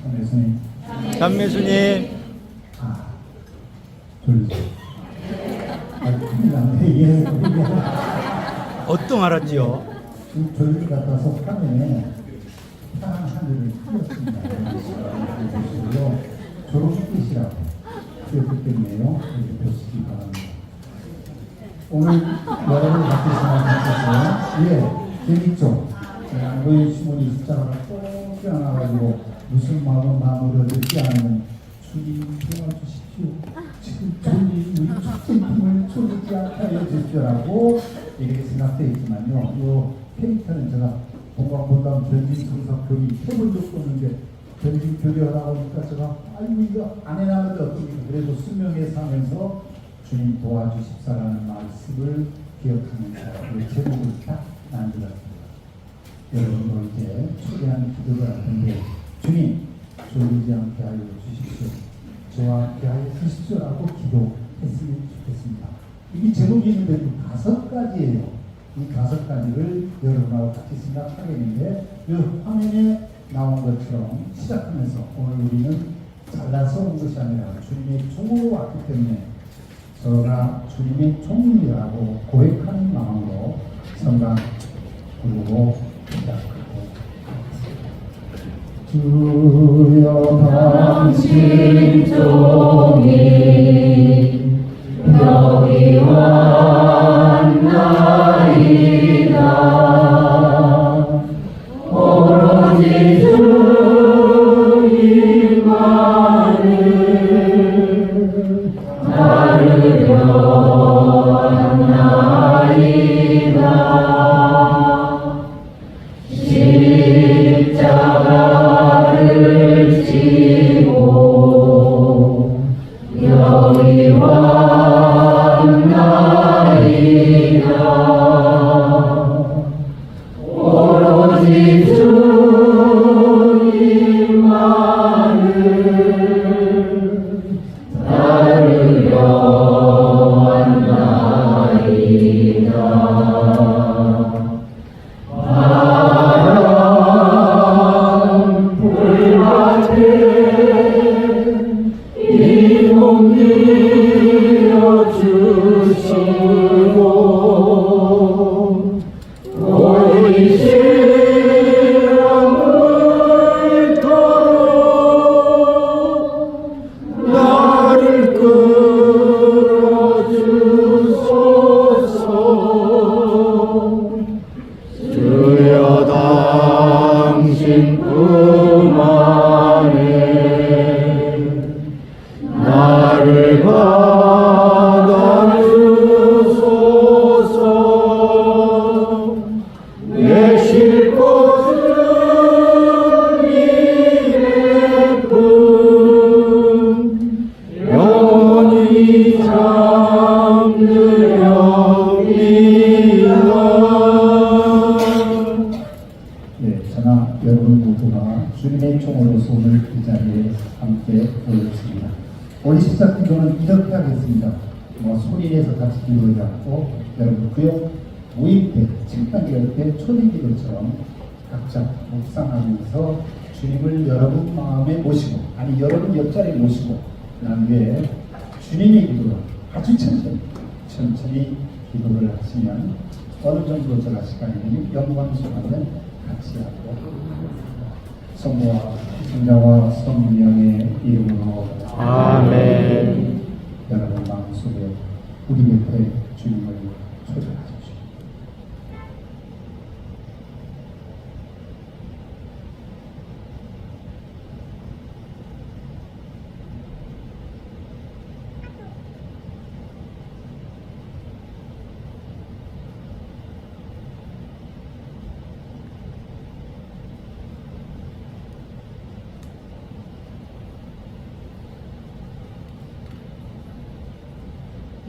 참매수님. 참매수님. 졸리죠. 큰일 났네. 어떤 알았지요? 졸리 같아서 화면에 파란 하늘을 띄웠습니다. 졸업빛이라고 그랬기 때문에요. 이렇게 보시기 바랍니다. 오늘 여러분 같이 생각하셨어요? 예, 재밌죠? 우리 주머니 숫자가 꼭 껴안아가지고 무슨 마음으로 듣지 않으면 주님 도와주십시오. 지금 주님 우리 축제팀을 초르지 않게 하여 주시라고 이렇게 생각되어 있지만요. 이 캐릭터는 제가 본방 변진 성석 교리 해본 적도 없는데 변진 교리하다 보니까 제가 아이고 이거 안 해나가는데 어떻습니까? 그래도 수명에 사면서 주님 도와주십사라는 말씀을 기억하면서 이 제목을 딱 만들었습니다. 여러분도 이제 초대한 기도를 할 텐데 주님 졸리지 않게 하여 주십시오. 저와 함께 하여 주십시오라고 기도했으면 좋겠습니다. 이게 제목이 있는데 5가지예요. 이 5가지를 여러분하고 같이 생각하겠는데 이 화면에 나온 것처럼 시작하면서 오늘 우리는 잘나서 온 것이 아니라 주님의 종으로 왔기 때문에 저가 주님의 종이라고 고백하는 마음으로 성강 부르고 시작하고 주여 당신 종이 여기 왔나이다. 오로지 주님만을 나를 원하이다. 십자가를 지고 여기 왔나이다. 오로지 주님만을 나를 원하이다. 나를 받아주소서. 내 쉴곳은 이의 품 영원히 잠들려니이다. 네, 저나 여러분 모두가 주님의 종으로서 오늘 이 자리에 함께 모였습니다. 오늘 시작 기도는 이렇게 하겠습니다. 소리내서 같이 기도하지 않고 여러분 구역 모임 때, 책방 열 때 초대 기도처럼 각자 묵상하면서 주님을 여러분 마음에 모시고, 아니 여러분 옆자리에 모시고, 그 다음에 주님의 기도를 아주 천천히 기도를 하시면 어느 정도 제가 시간이 되면 영광스러우면 같이 하고, 성부와 성자와 성령의 이름으로 아멘. 여러분 마음속에 우리 곁에 주님을 초대하십시오.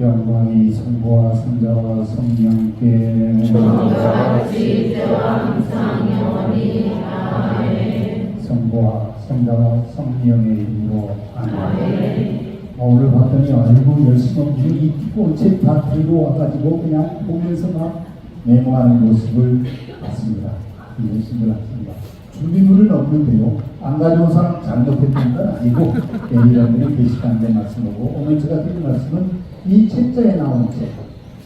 영광이 성부와 성자와 성령께 저같이 항상 영원히 아멘. 성부와 성자와 성령의 이름으로 아멘. 오늘 봤더니 아이고 열심히 무슨 입고 옷 다 들고 와가지고 그냥 보면서 막 메모하는 모습을 봤습니다. 열심히 봤습니다. 준비물은 없는데요. 안 가져온 사람 잘못했던 건 아니고 여러분이 계시다는 말씀이고, 오늘 제가 드린 말씀은 이 책자에 나온 책,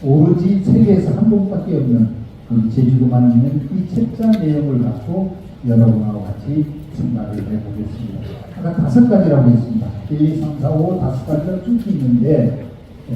오로지 세계에서 한 곳밖에 없는 우리 제주도만 있는 이 책자 내용을 갖고 여러분하고 같이 생각을 해보겠습니다. 아까 5가지라고 했습니다. 1, 2, 3, 4, 5, 5가지가 쭉 있는데,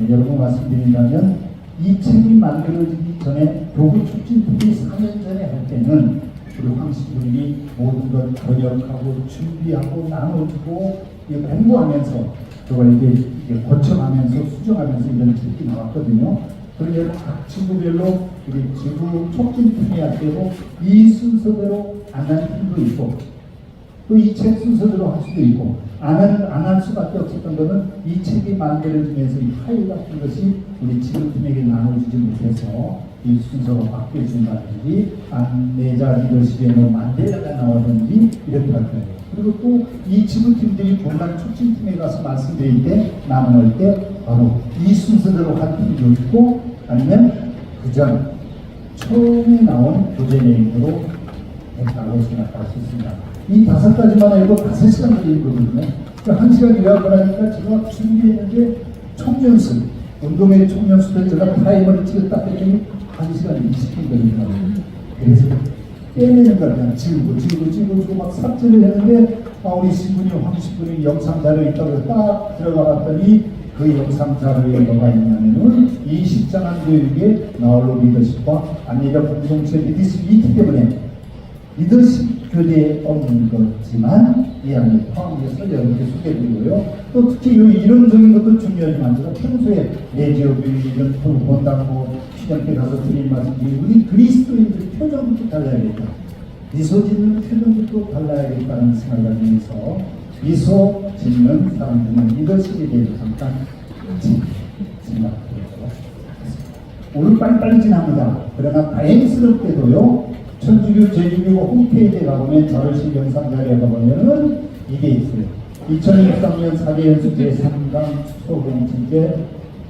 여러분 말씀드린다면 이 책이 만들어지기 전에 교구 촉진팀이 4년 전에 할 때는 우리 황신부님이 모든 걸 번역하고 준비하고 나눠주고 공부하면서 그걸 이게 거쳐가면서 수정하면서 이런 책이 나왔거든요. 그러면 각 지구별로 우리 지구 촉진팀이 할 때도 이 순서대로 안 하는 팀도 있고, 또 이 책 순서대로 할 수도 있고, 안 할 수밖에 없었던 것은 이 책이 만들어지면서 이 파일 같은 것이 우리 지구팀에게 나눠주지 못해서 이 순서로 바뀌어진다든지, 내자 리더십에 뭐 만들어가 나오든지 이렇게 할 거예요. 그리고 또 이 지구팀들이 본관 촉진팀에 가서 말씀드릴 때, 나눌 때 바로 이 순서대로 한 팀도 있고, 아니면 그전 처음에 나온 교재 내용으로 했다고 생각할 수 있습니다. 이 5가지만 해도 5시간 걸리거든요. 1시간 일하고 나니까 제가 준비했는데 총연습, 운동회 총연습을 제가 타이머를 찍었다 했더니 1시간 20분 걸리더라고요. 그래서 빼내는 걸 그냥 지우고 막 삭제를 했는데, 우리 신부님, 황신부님 영상 자료 있다고 딱 들어가 봤더니 그 영상 자료에 뭐가 있냐면은 이 십자가 교육의 나홀로 리더십과 안리자 공동체 리더십이 있기 때문에 리더십 교재에 없는 거지만 이 안에 포함해서 여러분께 소개해드리고요. 또 특히 이론적인 것도 중요하지만 제가 평소에 레지오 교육 이런 본다고 시장때 가서 드린 말씀이 우리 그리스도인들 표정부터 달라야겠다. 미소 짓는 표정부터 달라야겠다는 생각을 하면서 미소 짓는 사람들은 리더십에 대해서 잠깐 생각해보도록 하겠습니다. 오늘 빨리빨리 지납니다. 그러나 다행스럽게도요, 천주교 제주교 홈페이지에 가보면 자료실 영상 자료에 가보면은 이게 있어요. 2023년 4대 연수 제3강 수소공직제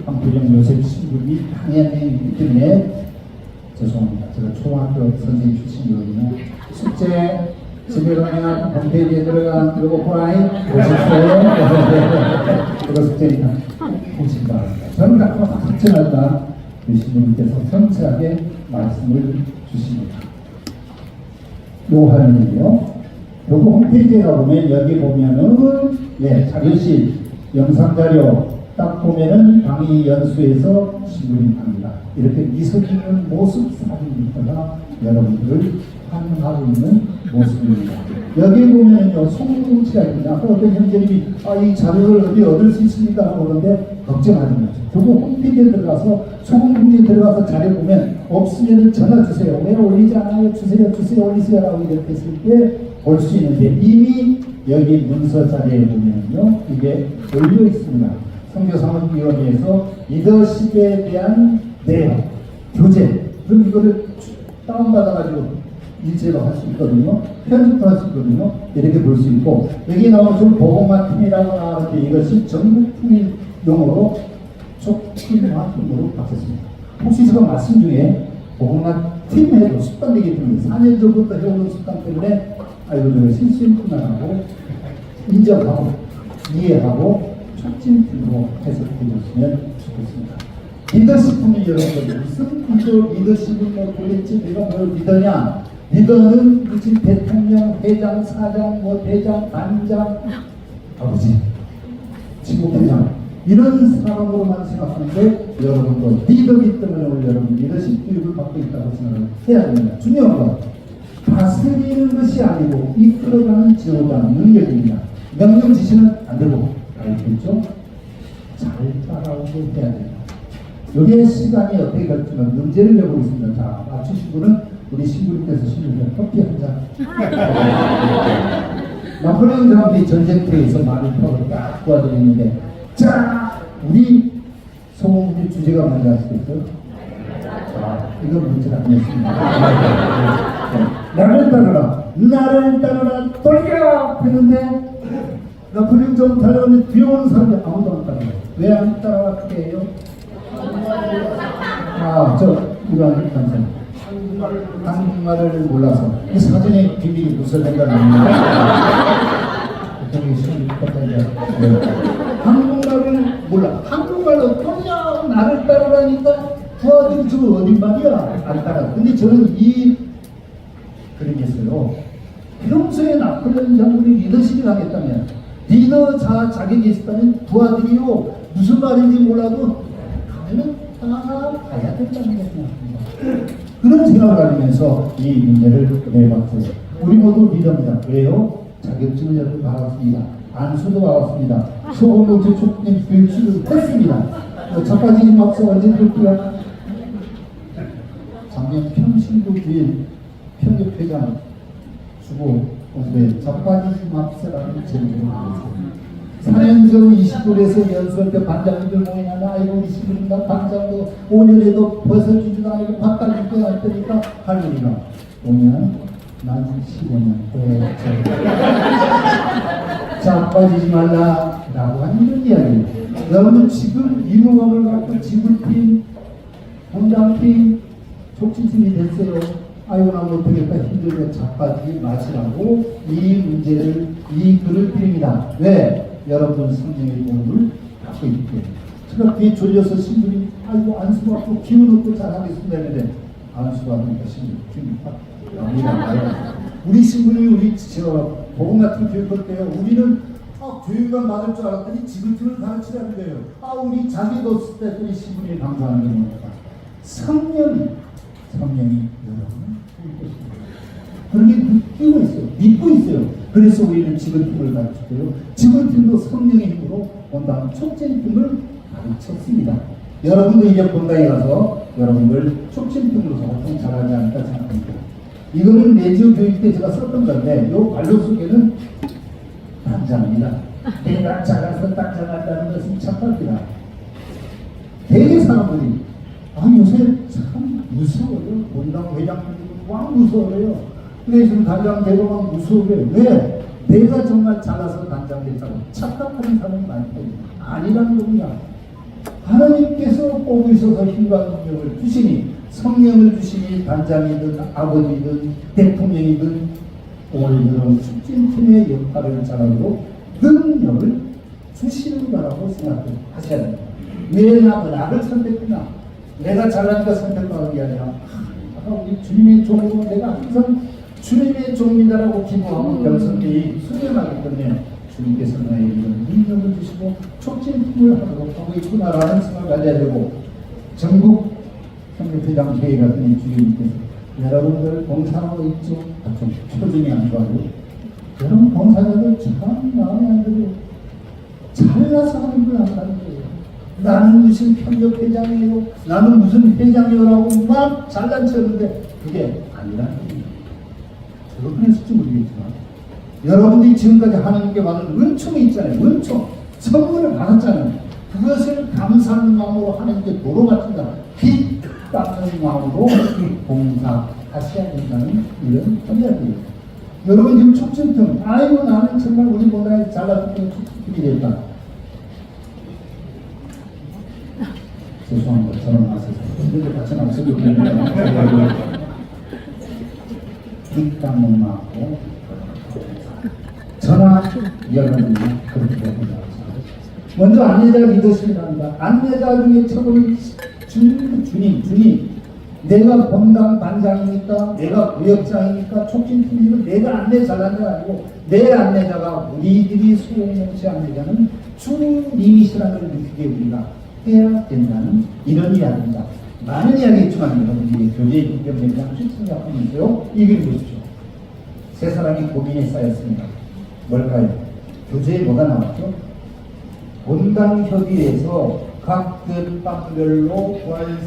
황표정 요셉 신부님이 강연행이기 때문에 죄송합니다. 제가 초등학교 선생님 출신이거든요. 숙제 집에 가면 홈페이지에 들어가 그리고 호라이 보셨어요? 그거 숙제니까 보시기 바랍니다. 저는 갖고 확증할까 신부님께서 성실하게 말씀을 주십니다. 요 하는데요. 요거 홈페이지에 가보면 여기 보면은 자료실 영상 자료 딱 보면은 강의 연수에서 신부님 합니다. 이렇게 미소 짓는 모습 사진부터가 여러분들을 환영하고 있는 모습입니다. 여기 보면은요, 소금뭉치가 있습니다. 아까 어떤 형제님이 이 자료를 어디 얻을 수 있습니까? 그러는데 걱정하지 마세요. 그거 홈페이지에 들어가서 소금뭉치에 들어가서 자료 보면 없으면 전화 주세요. 왜 올리지 않아요? 주세요 올리세요 라고 이렇게 했을 때 볼 수 있는데, 이미 여기 문서 자리에 보면요, 이게 올려 있습니다. 선교사업위원회에서 리더십에 대한 내용, 교재, 그럼 이거를 다운받아가지고 일제로 할 수 있거든요. 편집도 할 수 있거든요. 이렇게 볼 수 있고, 여기 나오는 좀 보건마팀이라고 나오는데 이것이 전국통일 용어로 촉진마팀으로 바뀌었습니다. 혹시 제가 말씀 중에 보건마팀 해도 습관되기 때문에 4년 전부터 해오는 습관 때문에 이거 제가 실수했구나 하고 인정하고 이해하고 촉진팀으로 해석해 주시면 좋겠습니다. 리더십은 여러분들 무슨 리더십을 뭐 도대체 내가 뭘 리더냐? 리더는 무슨 대통령, 회장, 사장, 뭐 대장, 단장, 아버지, 지구회장 이런 사람으로만 생각하는데, 여러분도 리더기 때문에 오늘 여러분 리더십 교육을 받고 있다고 생각을 해야 됩니다. 중요한 건 다스리는 것이 아니고 이끌어가는 지도자 능력입니다. 명령 지시는 안 되고, 알겠죠? 잘 따라오고 해야 됩니다. 여기에 시간이 어떻게 갈지는 문제를 내보겠습니다. 자, 맞추신 분은 우리 신부님께서 신부님 커피 한 잔. 나폴레옹 장군이 전쟁터에서 많은 턱을 딱 도와드리는데, 자, 우리 소공의 주제가 뭔지 아시겠어요? 자, 이건 문제가 아니었습니다. 나를 따르라 돌려 했는데, 나폴레옹 좀 달려오는 뒤에 오는 사람이 아무도 안 따라요. 왜 안 따라왔게 해요? 이거 감사합니다. 한국말을 몰라서 이 사전에 비밀이 누설된 겁니다. 되게 한국말을 몰라. 한국말로 그냥 나를 따르라니까 부하들이 저거 어딘 말이야 안 따라. 근데 저는 이 그러겠어요. 평소에 나폴레옹 장군이 리더십을 하겠다면 리더 자격이 있었다면 부하들이요 무슨 말인지 몰라도 가면은 가야 된다는 거죠. 그런 생각을 하면서 이 문제를 내봤어요. 우리 모두 리더입니다. 왜요? 자격증을 여러분 받았습니다. 안수도 받았습니다. 소금노트 촉진 교육을 했습니다. 자빠지는 박사 언제 들을게요? 작년 평신도교회 평협회장 주고 공부에 자빠지는 박사라는 제목을 받았습니다. 4년 전 20돌에서 연수할 때 반장님들 모이냐 아이고 우리 시부인가 반장도 5년에도 벗어주지도 않고 바꿔줄 때할 때니까 할머니가 오면 난 15년 자빠지지 말라라고 하는 이런 이야기예요. 여러분 지금 이루감을 갖고 지불팀, 본당팀, 촉진팀이 됐어요. 아이고 나 못하겠다 힘들게 자빠지지 마시라고 이 문제를 이 글을 드립니다. 왜? 여러분 성령의 도움을 받고 있기 때문에. 그렇게 졸려서 신부님 아이고 안수 받고 기운 얻고 잘하겠습니다 했는데 안수 받으니까 신부님 기운 받고 우리 신부님이 우리 복음 같은 교육할 때요 우리는 교육만 받을 줄 알았더니 지금쯤을 가르치라는 거예요. 우리 자기도 없을 때 했더니 신부님이 강조하는 게 뭡니까? 성령이 여러분을 그렇게 느끼고 있어요. 믿고 있어요. 그래서 우리는 지글팀을 가르치고요. 지글팀도 성령의 힘으로 온다는 촉진팀을 가르쳤습니다. 여러분도 이제 본당에 가서 여러분들 촉진팀으로 활동 잘하지 않을까 생각합니다. 이거는 내지어 교육 때 제가 썼던 건데 이 관료 속에는 단장입니다. 내가 잘해서 딱 잘한다는 것은 착각이다. 대개 사람들이 요새 참 무서워요. 본당 회장님들은 막 무서워요. 그래서 단장 되고 막 무서워요. 왜? 내가 정말 잘나서 단장 됐다고 착각하는 사람이 많거든요. 아니라는 겁니다. 하나님께서 뽑으셔서 힘과 능력을 주시니 성령을 주시니 단장이든 아버지든 대통령이든 오늘 이런 축진팀의 역할을 잘하도록 능력을 주시는 거라고 생각하셔야 됩니다. 왜 나를 선택했나? 내가 잘하니까 선택받은 게 아니라 우리 주님의 종으로 내가 항상 주님의 종이다라고 기도하고 병선들이 수련하기 때문에 주님께서 나에게 이런 능력을 주시고 촉진팀을 하도록 하고 있구나라는 생각을 가져야 되고 전국 성교회장 회의 같은 주님께서 여러분들 봉사하고 있죠? 좀 표정이 안 좋아요. 여러분 봉사자들 참 마음에 안 들어요. 잘나서 하는 걸 안다는 거예요. 나는 무슨 평협회장이에요. 나는 무슨 회장이라고 막 잘난 척하는데 그게 아니라는 겁니다. 저도 그랬을지 모르겠지만 여러분들이 지금까지 하나님께 받은 은총이 있잖아요. 은총, 선물을 받았잖아요. 그것을 감사하는 마음으로 하나님께 도로 바친다. 빚 닦는 마음으로 봉사하셔야 된다는 이런 이야기예요. 여러분 지금 촉진팀, 아이고 나는 정말 우리 보다 잘났을 때 촉진팀이 됐다. 죄송합니다. 저는 마세요. 근데 같이 나서기 때문에 빚 닦는 마음으로 전화 여러분이 그렇게 됩니다. 먼저 안내자 리더십을 합니다. 안내자 중에 처음은 주님, 내가 본당 반장이니까, 내가 구역장이니까, 촉진팀이니까 내가 안내 잘하는 게 아니고 내 안내자가 우리들이 소용없이 안내자는 주님이시라는 걸 느끼게 우리가 해야 된다는 이런 이야기입니다. 많은 이야기 있지만 여러분이 교제의 인격에 대한 생각하면서요. 이 글 보십시오. 세 사람이 고민에 쌓였습니다. 뭘까요? 교재에 뭐가 나왔죠? 본당협의회에서 각 교육방별로 부활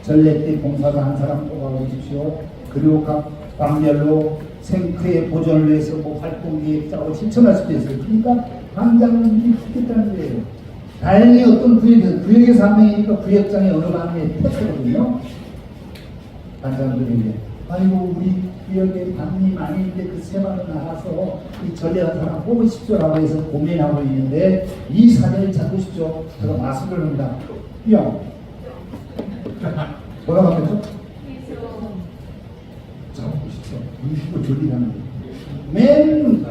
전례 때 봉사를 한 사람 뽑아주십시오. 그리고 각 방별로 생크의 보존을 위해서 활동 기획자로 실천할 수도 있어요. 그러니까 방장님이 했겠다는 거예요. 다행히 어떤 구역에서 한 명이니까 구역장이 어느 방에 패스거든요. 반장들에게 아이고 우리 구역에 반님 아닌데 그 세만을 나가서 이 전례한 사람 뽑으십시오라고 해서 고민하고 있는데 이 사진을 찾으십시오. 제가 말씀을 합니다. 뿅. 뭐라고 하겠죠? 눈치고 졸리라는 거예요. 맨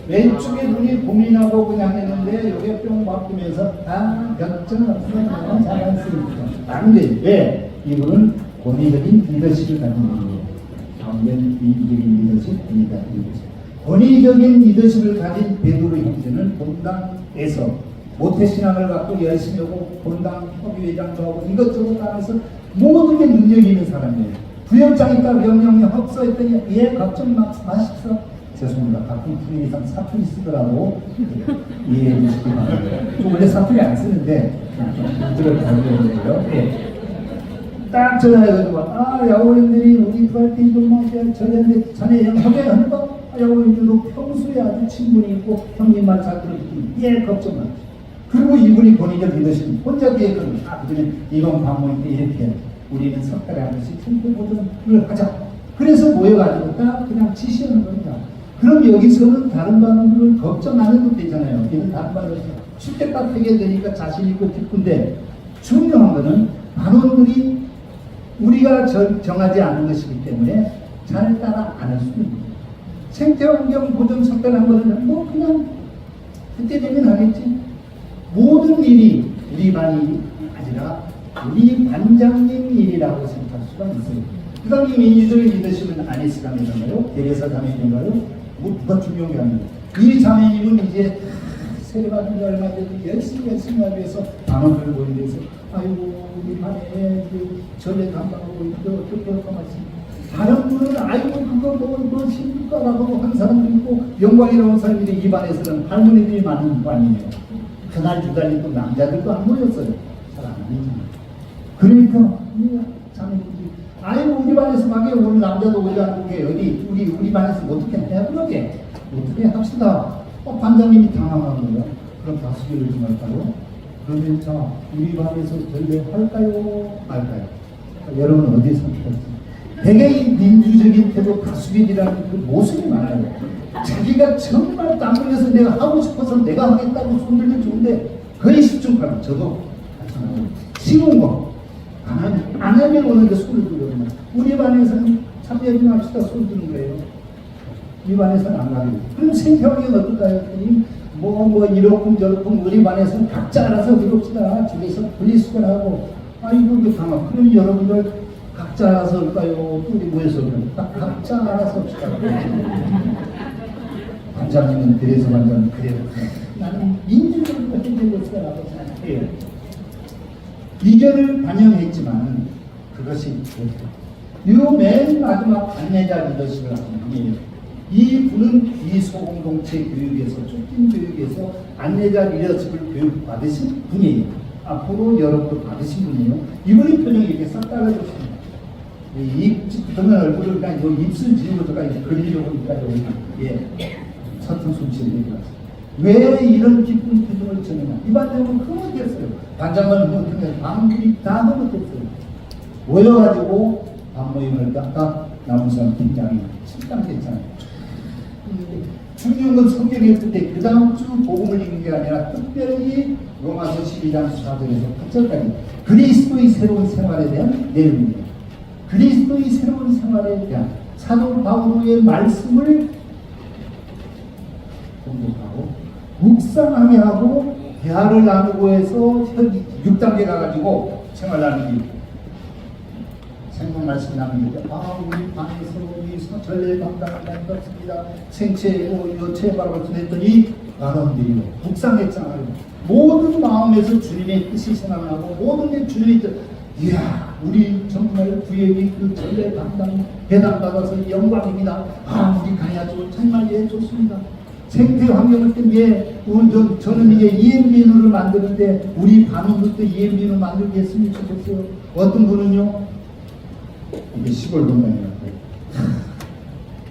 왼쪽에 눈이 고민하고 그냥 했는데 여기 뿅 바꾸면서 걱정 없어 잘할 수 있어. 안 돼. 왜? 이분은 권위적인 리더십을 가진 분이에요. 정면 위기적인 리더십입니다. 권위적인 리더십을 가진 베드로 형제는 본당에서 모태신앙을 갖고 열심히 하고 본당 협의회장도 하고 이것저것 따라서 모든 게 능력이 있는 사람이에요. 부역장이니까 명령이 흡수했더니 예 걱정 마십시오. 죄송합니다. 가끔 풀이 이상 사투리 쓰더라도 이해해 주시기 바랍니다. 원래 사투리 안 쓰는데 문제를 발견해요. 예. 딱 전화해가지고 야구인들이 우리 부할 때 이거 뭐 전에 협의하는 거 야구인들도 평소에 아주 친분이 있고 형님 말 잘 들어주니 예 걱정 마십시오. 그리고 이분이 권위적 리더십 혼자 계획을 그전에 이번 방문 때 이렇게 우리는 석 달에 한 번씩 선거 보존을 하자. 그래서 모여가지고 딱 그냥 지시하는 겁니다. 그럼 여기서는 다른 반응들을 걱정 안 해도 되잖아요. 얘는 다른 반응을 쉽게 딱 하게 되니까 자신 있고 기쁜데 중요한 거는 반응들이 우리가 정하지 않은 것이기 때문에 잘 따라 안 할 수 있는 거예요. 생태환경 보존 석 달에 한 번은 뭐 그냥 그때 되면 하겠지. 모든 일이 우리 반이 아니라 우리 반장님 일이라고 생각할 수가 있어요. 그 당시 민주적인 리더십은 아니스라면인가요? 대리사 자매님인가요? 뭐 누가 중요한 게 아니에요. 이 자매님은 이제 세례받은 지 얼마 전에 열심히 하기 위해서 단원을 보이기 위해서 아이고 우리 반에 전례 담당하고 있는데 어떻게 할까 말씀. 다른 분은 아이고 그거 뭐 신부가라고 하는 사람도 있고 영광이라는 사람들이 이 반에서는 할머니들이 많은 반이에요. 그날 주달리 또 남자들도 안 모였어요. 잘 안 하니까. 그러니까 자매들이 아이고 우리 반에서 막에 오늘 남자도 오지 않는 게 어디 우리 반에서 어떻게 해야 그러게 어떻게 합시다. 반장님이 당황한 거예요. 그럼 다수결을 좀 할까요? 그러면 자 우리 반에서 전례 할까요 말까요? 여러분 어디에 선택할지. 되게 이 민주적인 태도 다수결이라는 그 모습이 많아요. 자기가 정말 땀 흘려서 내가 하고 싶어서 내가 하겠다고 손들면 좋은데 거의 10중 8구 저도 쉬운 거 안 하면 오는데 손을 들거든요. 우리 반에서는 참여하지 맙시다 손 드는 거예요. 이 반에서는 안 가요. 그럼 생태환경이 어떨까요? 뭐 이렇쿵 저렇쿵 우리 반에서는 각자 알아서 해봅시다. 집에서 분리수거하고 아이고 이거 당황. 그럼 여러분들 각자 알아서 할까요? 우리 모여서 각자 알아서 합시다. 반장님은 그래서 반장님 그래요. 나는 민주적으로 해결될 거라고 생각해요. 이견을 반영했지만 그것이 맨 마지막 안내자 리더십을 하는 분이에요. 이 분은 비소공동체 교육에서 쫓긴 교육에서 안내자 리더십을 교육받으신 분이에요. 앞으로 여러분도 받으신 분이에요. 이분의 표정이 이렇게 싹 달라졌습니다. 입 붙으면 얼굴을 그냥 입술 지금부터까지 그리려고 하니까 서툰 숨쉬를 얘기했어요. 왜 이런 기쁜 표정을 지느냐? 이 반장은 흐뭇했어요. 반장은 흐뭇했는데 반들이 다 흐뭇했어요. 모여가지고 밥 모임을 딱 남은 사람 팀장이 식당됐잖아요. 중요한 건 성경에 있을 때 그 다음 주 복음을 읽는 게 아니라 특별히 로마서 12장 4절에서 8절까지 그리스도의 새로운 생활에 대한 내용입니다. 그리스도의 새로운 생활에 대한 사도 바울의 말씀을 공부하고 묵상하게 하고 대화를 나누고 해서 6단계 가가지고 생활 나누기 생각 말씀 나누기 우리 반에서 우리 전례 감당한다는 것입니다. 생체 요체바라고 했더니 반원들이 묵상했잖아요. 모든 마음에서 주님의 뜻이 생각나고 모든 게 주님의 뜻. 이야 우리 정말 구역이 그 전례 감당 배당받아서 영광입니다. 우리 가야죠. 정말 좋습니다. 생태 환경을 때문에 저는 이게 EMBN을 만드는데 우리 반원들도 EMBN을 만들게 했으면 좋겠어요. 어떤 분은요 이게 시골 농장이라고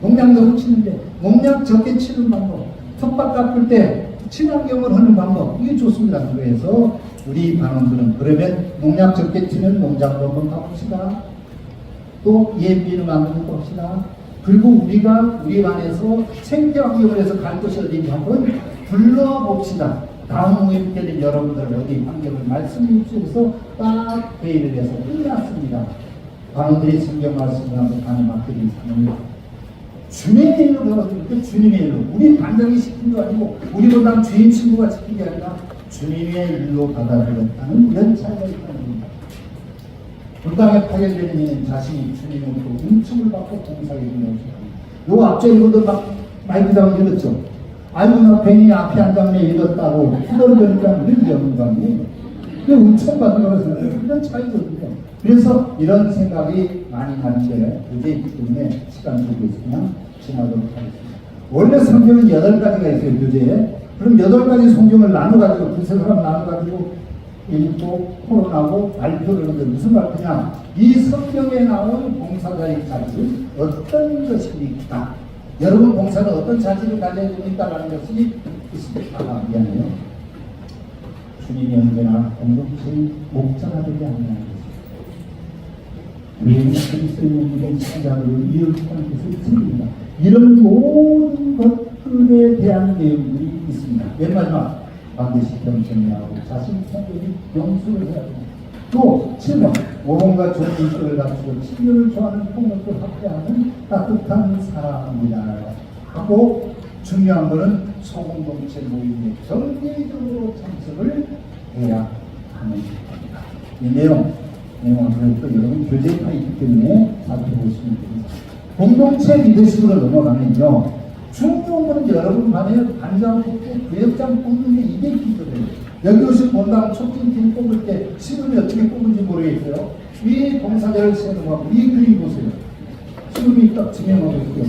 농약 너무 치는데 농약 적게 치는 방법 텃밭 깎을 때 친환경을 하는 방법 이게 좋습니다. 그래서 우리 반원들은 그러면 농약 적게 치는 농장도 한번 가봅시다. 또 EMBN을 만드는 거 봅시다. 그리고 우리가 우리 반에서 생태환경을 해서 갈 곳이 어디인지 한번 불러봅시다. 다음 모임 때는 여러분들 어디 환경을 말씀해 주셔서 딱 회의를 해서 끝났습니다. 반원들이 성경 말씀을 한번 반에 맡기기 사는 주님의 일로 배웠으니까 주님의 일로. 우리 반장이 시킨 게 아니고 우리 본당 주인 친구가 시킨 게 아니라 주님의 일로 받아들였다는 이런 차이가 있다는 겁니다. 불당에 파견되는 자신이 주님으로부터 은총을 받고 봉사하게 되는 요 앞에 이것도 막 마이크다운 읽었죠. 아이고 나 괜히 앞에 한 장면 읽었다고 후덜거리니까 이런 영광이 은총 받는 거라서 이런 차이거든요. 그래서 이런 생각이 많이 나는데 그게 있기 때문에 시간 주고 있으면 지나도록 하겠습니다. 원래 성경은 8가지가 있어요, 교재에. 그럼 8가지 성경을 나눠가지고 두세 사람 나눠가지고 읽고 토론하고 발표를 하는데 무슨 발표냐? 이 성경에 나온 봉사자의 자질 어떤 것입니까? 여러분 봉사는 어떤 자질을 가져야 됩니까라는 것이 있습니다. 미안해요. 주님이 언제나 공동체의 목자가 되지 않는 것입니다. 그리스도의 몸된 신자를 이어주는 것을 드립니다. 이런 모든 것들에 대한 내용들이 있습니다. 맨 마지막 반드시 겸손하고 자신 성격이 용서를 해야 됩니다. 또 7번 모범과 좋은 인격을 갖추고 친구를 좋아하는 폭력을 확대하는 따뜻한 사람입니다. 하고 중요한 것은 소공동체 모임에 정기적으로 참석을 해야 하는 겁니다. 이 내용은 또 여러분 교재에 다 있기 때문에 살펴보시면 됩니다. 공동체 리더십으로 넘어가면요. 중요한 것은 여러분 반에 반장 뽑고 구역장 뽑는 게 이게 기초예요. 여기 오신 본당 촉진팀 뽑을 때 시금이 어떻게 뽑는지 모르겠어요. 위 봉사자를 세우는 거하고 이 그림 보세요. 시금이 딱 지명하고 있고요.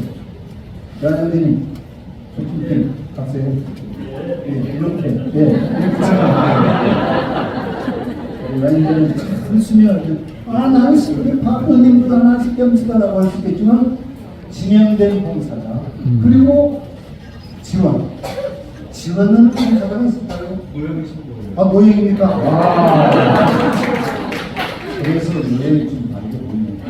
여러분들이 촉진팀 가세요. 이렇게 여러분들은 웃으면 나는 시금이 박사님보다 나시 겸수다라고 할 수 있겠지만 지명된 봉사자 그리고 지원은 봉사자가 있을까요? 모형입니까? 와. 그래서 노래를 좀 다르게 보입니다.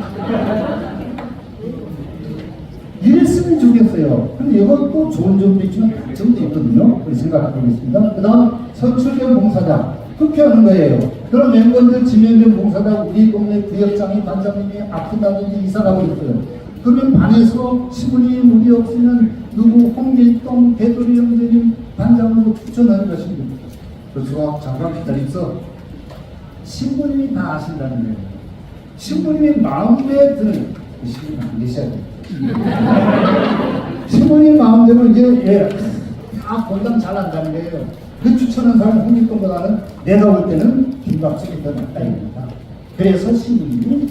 이랬으면 좋겠어요. 근데 이것도 좋은 점도 있지만 단점도 있거든요. 그렇게 생각하고 있습니다. 그 다음 선출된 봉사자 투표하는 거예요. 그럼 멤버들 지명된 봉사자 우리 동네 구역장이 반장님이 아프다든지 이사가고 있어요. 그러면 반에서 시분이 무리 없으면 누구 홍길동 배돌이 형제님 반장으로 추천하는 것입니다. 그래서 잠깐 기다리면서 신부님이 다 아신다는 거예요. 신부님이 마음에 드는 신부님 안 계셔야 돼요. 신부님 마음대로 이제 다 본당 잘 한다는 거예요. 그 추천한 사람 홍길동보다는 내가 볼 때는 김박식이 더 낫다 입니다. 그래서 신부님이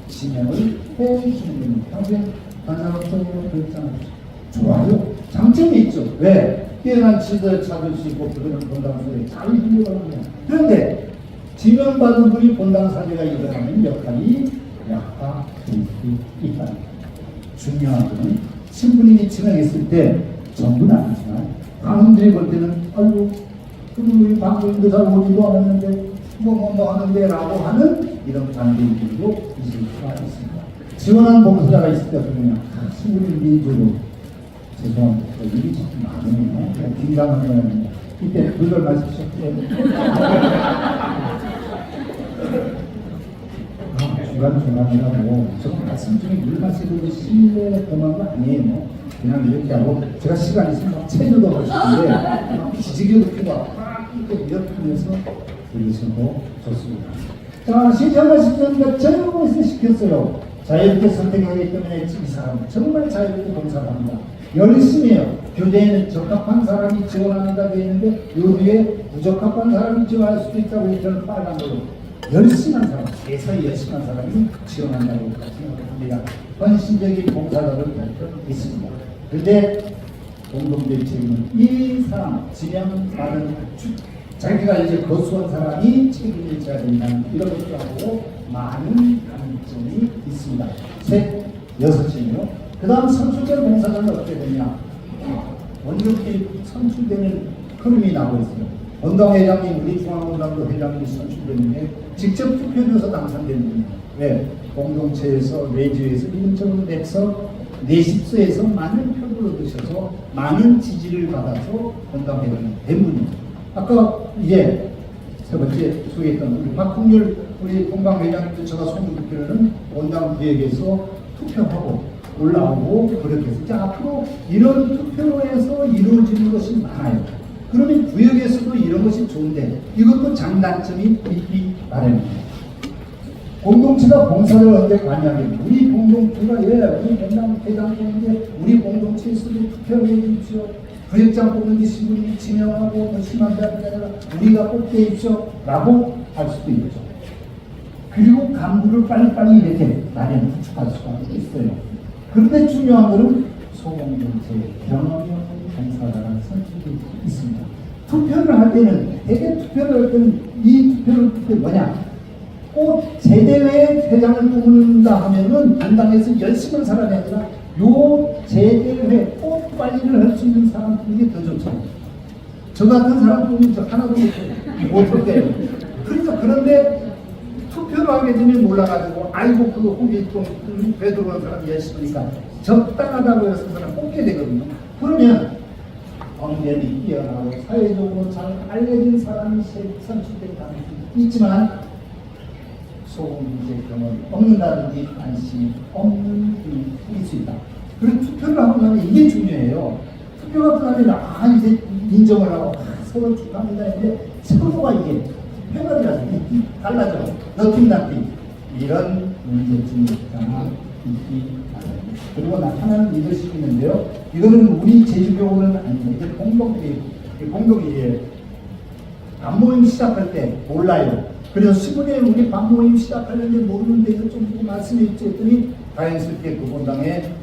지명을 해주시는 겁니다. 반장으로 결정하죠. 좋아요. 장점이 있죠. 왜? 뛰어난 지도를 찾을 수 있고 그들은 본당사에 잘 흘려갑니다. 그런데 지명받은 분이 본당사제가 일어나는 역할이 약화될 수 있다. 중요한 것은 신부님이 지명했을 때 전부는 아니지만 강원들이 볼 때는 아이고 우리 방송인도 잘 오지도 않았는데 뭐 하는데 라고 하는 이런 반대인들도 있을 수가 있습니다. 지원한 봉사자가 있을 때 그러면 신부님 민주로 죄송합니다. 일이 자꾸 많으네요. 긴장하면 이때 그걸 말씀하셨죠. 중간중간이라고 저 말씀 중에 물 마시고 신뢰에 범한 거 아니에요. 그냥 이렇게 하고 제가 시간 있으면 막 체조도 하고 싶은데 기지개도 펴고 이렇게 이렇게면서 들으시고 좋습니다. 자, 신청하시는 자유로서 시켰어요. 자유롭게 선택하기 때문에 이 사람 정말 자유롭게 봉사를 합니다. 열심히 해요. 교대에는 적합한 사람이 지원한다 되어 있는데 요 뒤에 부적합한 사람이 지원할 수도 있다고 이런 빨간 걸로 열심히 한 사람, 대사에 열심히 한 사람이 지원한다고 생각합니다. 헌신적인 봉사자를 있습니다. 그런데 공동체의 책임은 이 사람, 지명받은 자기가 이제 거수한 사람이 책임을 져야 된다는 이런 것들하고 많은 단점이 있습니다. 여섯이요. 그 다음 선출된 봉사자는 어떻게 되냐? 원격히 선출되는 흐름이 나오고 있어요. 원당회장님, 우리 중앙원당도 회장님이 선출되는데 직접 투표해서 당선되는 분이에요. 왜? 공동체에서 외주에서 이름적으로 내서 내십서에서 많은 표를 얻으셔서 많은 지지를 받아서 원당회장이 된 분이에요. 아까 이제 세 번째 소개했던 우리 박홍렬 우리 공방회장님도 제가 손을 들기로는 원당 구역에서 투표하고 올라오고 그렇게 해서 이제 앞으로 이런 투표에서 이루어지는 것이 많아요. 그러면 구역에서도 이런 것이 좋은데 이것도 장단점이 있기 마련입니다. 공동체가 봉사를 언제 관여하겠냐. 우리 공동체가 우리 맨날 대장 뽑는데 우리 공동체에서도 투표를 해주십시오. 구역장 뽑는 게 신분이 지명하고 더 심한 대학이 아니라 우리가 뽑게 해주십시오. 라고 할 수도 있죠. 그리고 간부를 빨리빨리 이렇게 마련 구축할 수가 있어요. 그런데 중요한 것은 소공동체의 경험이 없는 봉사자라는 선택이 있습니다. 투표를 할 때는 대개 투표를 할 때는 이 투표를 뭐냐? 꼭 제대회 회장을 뽑는다 하면은 분당에서 열심히 한 사람이 아니라 요 제대회 꼭 관리를 할 수 있는 사람 뽑는 게 더 좋죠. 저 같은 사람 뽑으면 저 하나도 못할 때요. 그런데 투표를 하게 되면 몰라가지고 아이고 그 홍길동 되돌아온 사람이 열심히니까 적당하다고 해서 그 사람 뽑게 되거든요. 그러면 언변이 뛰어나고 사회적으로 잘 알려진 사람이 선출될 가능성이 있지만 소공동체 경험이 없는다든지 관심이 없는 분이 있을 수 있다. 그리고 투표를 하고 나면 이게 중요해요. 투표가 끝나면 이제 인정을 하고 서로 축하합니다 했는데 서로가 이게 패거리라서 달라져. 너팀 나팀 이런 문제점이 있기 바랍니다. 그리고 나타나는 리더십이 있는데요. 이거는 우리 제주교는 아닙니다. 이게 공동이에요. 반모임 시작할 때 몰라요. 그래서 시골에 우리 반모임 시작하려는데 모르는데 이거 좀 말씀해 주지 했더니 다행스럽게 그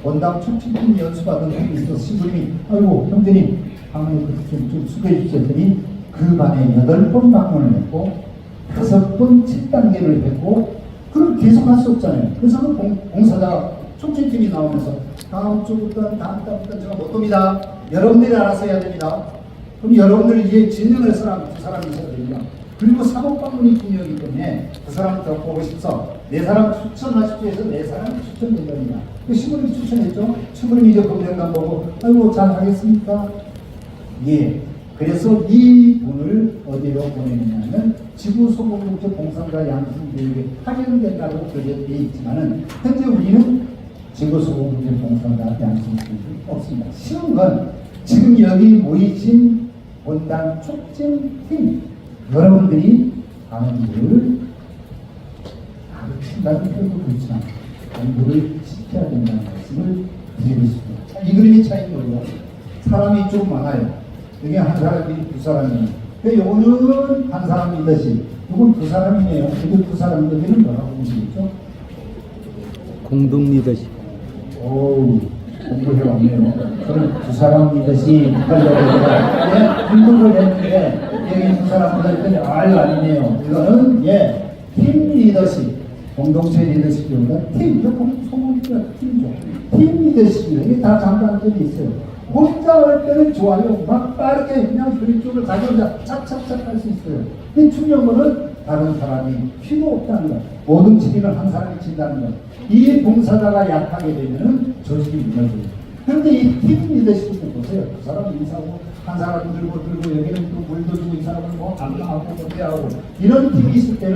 본당 촉진팀 연수받은 분이 있어서 시골님이 아이고 형제님 방문에 좀 수고해 주십시오 했더니 그 반에 8번 방문을 했고 5번 7단계를 했고 그럼 계속 할 수 없잖아요. 그래서 그 봉사자 촉진팀이 나오면서 다음 주부터 다음 달부터 제가 못 돕니다. 여러분들이 알아서 해야 됩니다. 그럼 여러분들이 이제 진행할 사람 두 사람이 있어야 됩니다. 그리고 사법방문이 중요하기 때문에 그 사람 더 보고 싶어. 네 사람 추천하십시오 해서 네 사람 추천된답니다. 그 시부름이 추천했죠. 시부름이 이제 검증관 보고 아이고 잘 하겠습니까? 예. 그래서 이 돈을 어디로 보내느냐면 지구소공동체 봉사자 양성교육에 활용된다고 되어 있지만은 현재 우리는 지구소공동체 봉사자 양성교육이 없습니다. 쉬운 건 지금 여기 모이신 본당 촉진팀 여러분들이 공부를 가르친다는 표현도 그렇지만 공부를 시켜야 된다는 말씀을 드리고 싶습니다. 이 그림이 차이인 거예요. 사람이 좀 많아요. 여기 한 사람이 두 사람이에요. 요거는 한 사람 리더십, 요건 두 사람이네요. 여기 두 사람 리더십은 뭐라고 보시겠죠? 공동 리더십. 오우, 공부해왔네요. 저는 두 사람 리더십 하려고 공부를 했는데 여기 두 사람 리더십이 아니네요. 이거는 팀 리더십, 공동체 리더십보다 팀, 소문이니까 팀이죠. 팀 리더십이에요. 이게 다 장단점이 있어요. 혼자 할 때는 좋아요. 막 빠르게 그냥 그림 쪽을 가져온다. 착착착 할 수 있어요. 근데 중요한 거는 다른 사람이 필요 없다는 거. 모든 책임을 한 사람이 진다는 거. 이 봉사자가 약하게 되면은 조직이 무너져요. 그런데 이 팀 리더십을 보세요. 그 사람 인사하고 한 사람 들고 여기는 또 물도 주고 이 사람은 뭐 안나하고 못해하고 이런 팀이 있을 때는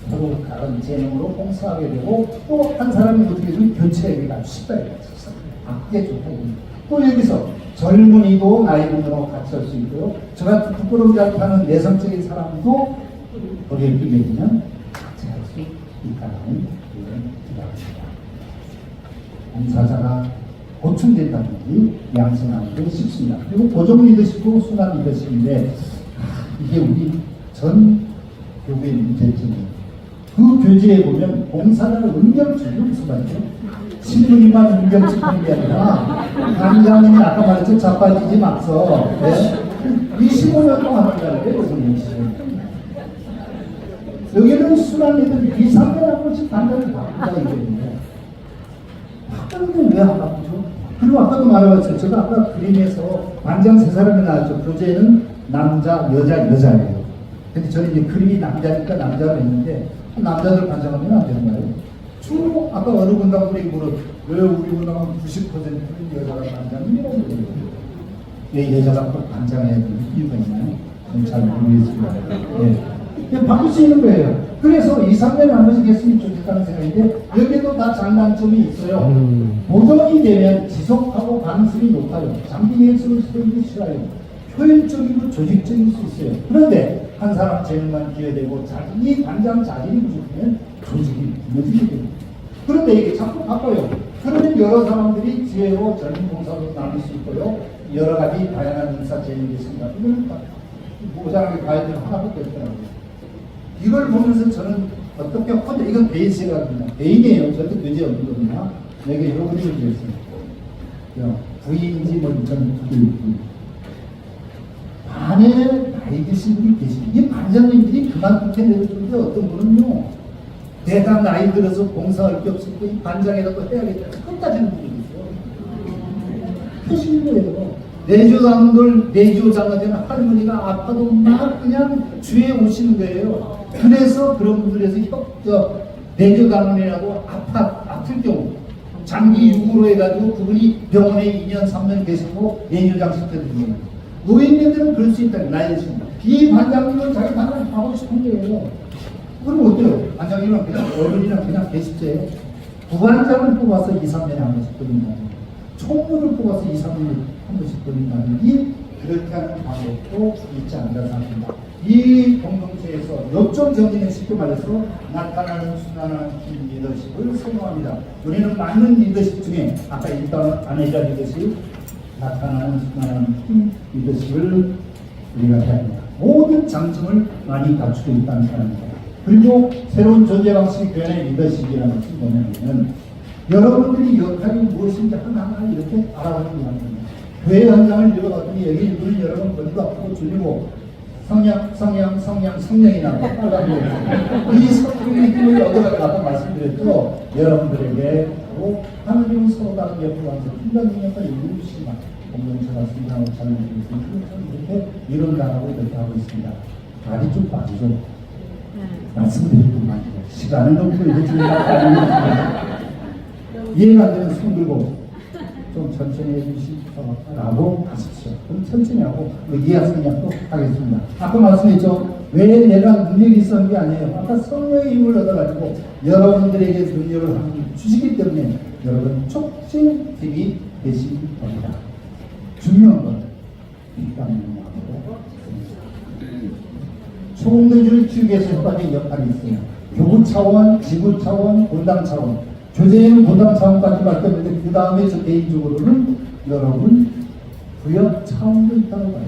서로 다른 재능으로 봉사하게 되고 또 한 사람이 어떻게 되면 교체하기가 쉽다. 그게 좋다. 또 여기서 젊은이도 나이 든들하고 같이 할 수 있고요. 저 같은 부끄러움지 않다는 내성적인 사람도 거기에 끼게 되면 같이 할 수 있다는 이런 기대입니다. 봉사자가 보충된다든지 양성하는 게 쉽습니다. 그리고 고정 리더십도 순환 리더십인데 이게 우리 전 교회의 문제점이에요. 그 교재에 보면 봉사자를 응결주는 무슨 말이죠? 신부님만 응결주는 게 아니라 당장님이 아까 말했죠. 자빠지지 막서 25년 동안 한다는 거예요. 여기는 순환리들 2, 3년에 한 번씩 단단히 바꾼다 이거예요. 바꾸는데 왜 안 바꾸죠? 그리고 아까도 말해봤죠. 제가 아까 그림에서 반장 3사람이 나왔죠. 교재는 남자, 여자예요. 근데 저는 이제 그림이 남자니까 남자가 있는데 남자들 반장하면 안 되는 거예요. 주로 아까 어느 분당분이 왜 우리 분당은 90%는 여자가 반장이라고 그래요. 왜 여자가 꼭 반장해야 되는 이유가 있나요? 저는 잘 모르겠습니다. 예. 그냥 바꿀 수 있는 거예요. 그래서 2, 3년에 한 번씩 했으면 좋겠다는 생각인데 여기도 다 장단점이 있어요. 보정이 되면 지속하고 가능성이 높아요. 장기 계획서를 쓰기 싫어요. 효율적이고 조직적일 수 있어요. 그런데 한 사람 재능만 기여되고 자기 관장 자질이 부족하면 조직이 무너지게 됩니다. 그런데 이게 자꾸 바꿔요. 그러면 여러 사람들이 지혜로 젊은 봉사로 나눌 수 있고요. 여러 가지 다양한 인사 재능이 있습니다. 이건 모자라게 가야 되는 하나밖에 없더라고요. 이걸 보면서 저는 어떻게 혼자 이건 개인 생각입니다. 개인이에요. 절대 교제 없는 겁니다. 내가 이런 그림을 그렸어요. 부인인지 뭐 저는 부인. 반에 나이 드신 분이 계시고 이 반장님들이 그만두게 내려주는데 어떤 분은요 대단 나이 들어서 봉사할 게 없을 때 이 반장이라도 해야겠다 끝까지는 분이 있어요. 하시는 거예요. 내조장을 되는 할머니가 아파도 막 그냥 주에 오시는 거예요. 그래서 그런 분들에서 내조장이라고 아플 경우 장기 유구로 해가지고 그분이 병원에 2년 3년 계시고 내조장 시켜드리는 노인네들은 그럴 수 있다. 나이 드십니다. 비반장님은 자기 반장 하고 싶은 거예요. 그럼 어때요? 반장님은 그냥 어른이랑 그냥 계십제요. 부반장을 뽑아서 2, 3년에 한 번씩 돌린다는 거. 총무를 뽑아서 2, 3년에 한 번씩 돌린다는 게 그렇게 하는 방법도 있지 않나 생각합니다. 이 공동체에서 역종 정신에 쉽게 말해서 나타나는 순환하는 긴 리더십을 선호합니다. 우리는 많은 리더십 중에 아까 일단 아내자 리더십 나타나는 순환하는 긴 리더십을 우리가 해야 합니다. 모든 장점을 많이 갖추고 있다는 사람입니다. 그리고 새로운 존재 방식 변의 리더십이라는 것이 뭐냐면 여러분들이 역할이 무엇인지 하나하나 이렇게 알아보는 겁니다. 교회 현장을 이뤄봤더니 여기 눈 여러분 머리도 아프고 줄이고 성령이 나고 빨간불 이 성령의 힘을 얻어가지고 아까 말씀드렸죠. 여러분들에게 하나님은 서로 다른 옆으로 와서 인간 능력과 이루시기가 공동체가 성장하고 자유를 이렇게 이룬다고 이렇게 하고 있습니다. 다리 좀 빠지죠. 말씀드리고 말이죠. 시간을 너무 이렇게 주니까 이해가 안 되면 손 들고 좀 천천히 해주시라고 하십시오. 그럼 천천히 하고 이해하시냐고 하겠습니다. 아까 말씀했죠. 왜 내가 능력이 있었는 게 아니에요. 아까 성령의 힘을 얻어가지고 여러분들에게 능력을 주시기 때문에 여러분 촉진팀이 되시기 겁니다. 중요한 건 총대주를 키우기 위해서 협박의 역할이 있어요. 교구 차원, 지구 차원, 본당 차원. 교제에는 본당 차원까지 맡겼는데 그 다음에 저 개인적으로는 여러분 부역 차원도 있다고 봐요.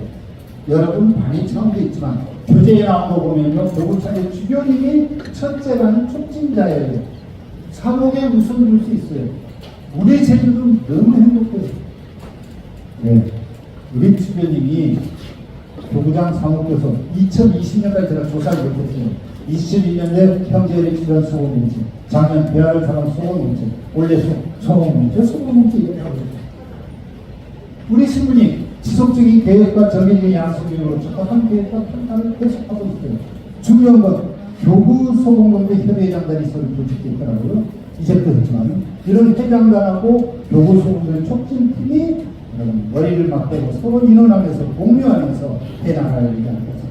여러분 방위 차원도 있지만 교제에 나온 거 보면요. 교구 차원의 주교님이 첫째라는 촉진자예요. 사목에 웃음을 줄 수 있어요. 우리 제주도는 너무 행복해요. 네. 우리 주교님이 교구장 사목교서 2020년까지 제가 조사를 못했어요. 22년에 형제를 치료한 소금문제, 작년 배아를 사람 소금문제, 올해 소금문제 이렇게 우리 신부님 지속적인 계획과 정해진 약속으로 적합한 계획과 판단을 계속하고 있어요. 중요한 건 교구 소금문제 협의회장단이 서로 조직됐더라고요. 이제부터 했지만 이런 회장단하고 교구 소금문제 촉진팀이 머리를 맞대고 서로 인원하면서 공유하면서 해나가야 되지 않겠습니까?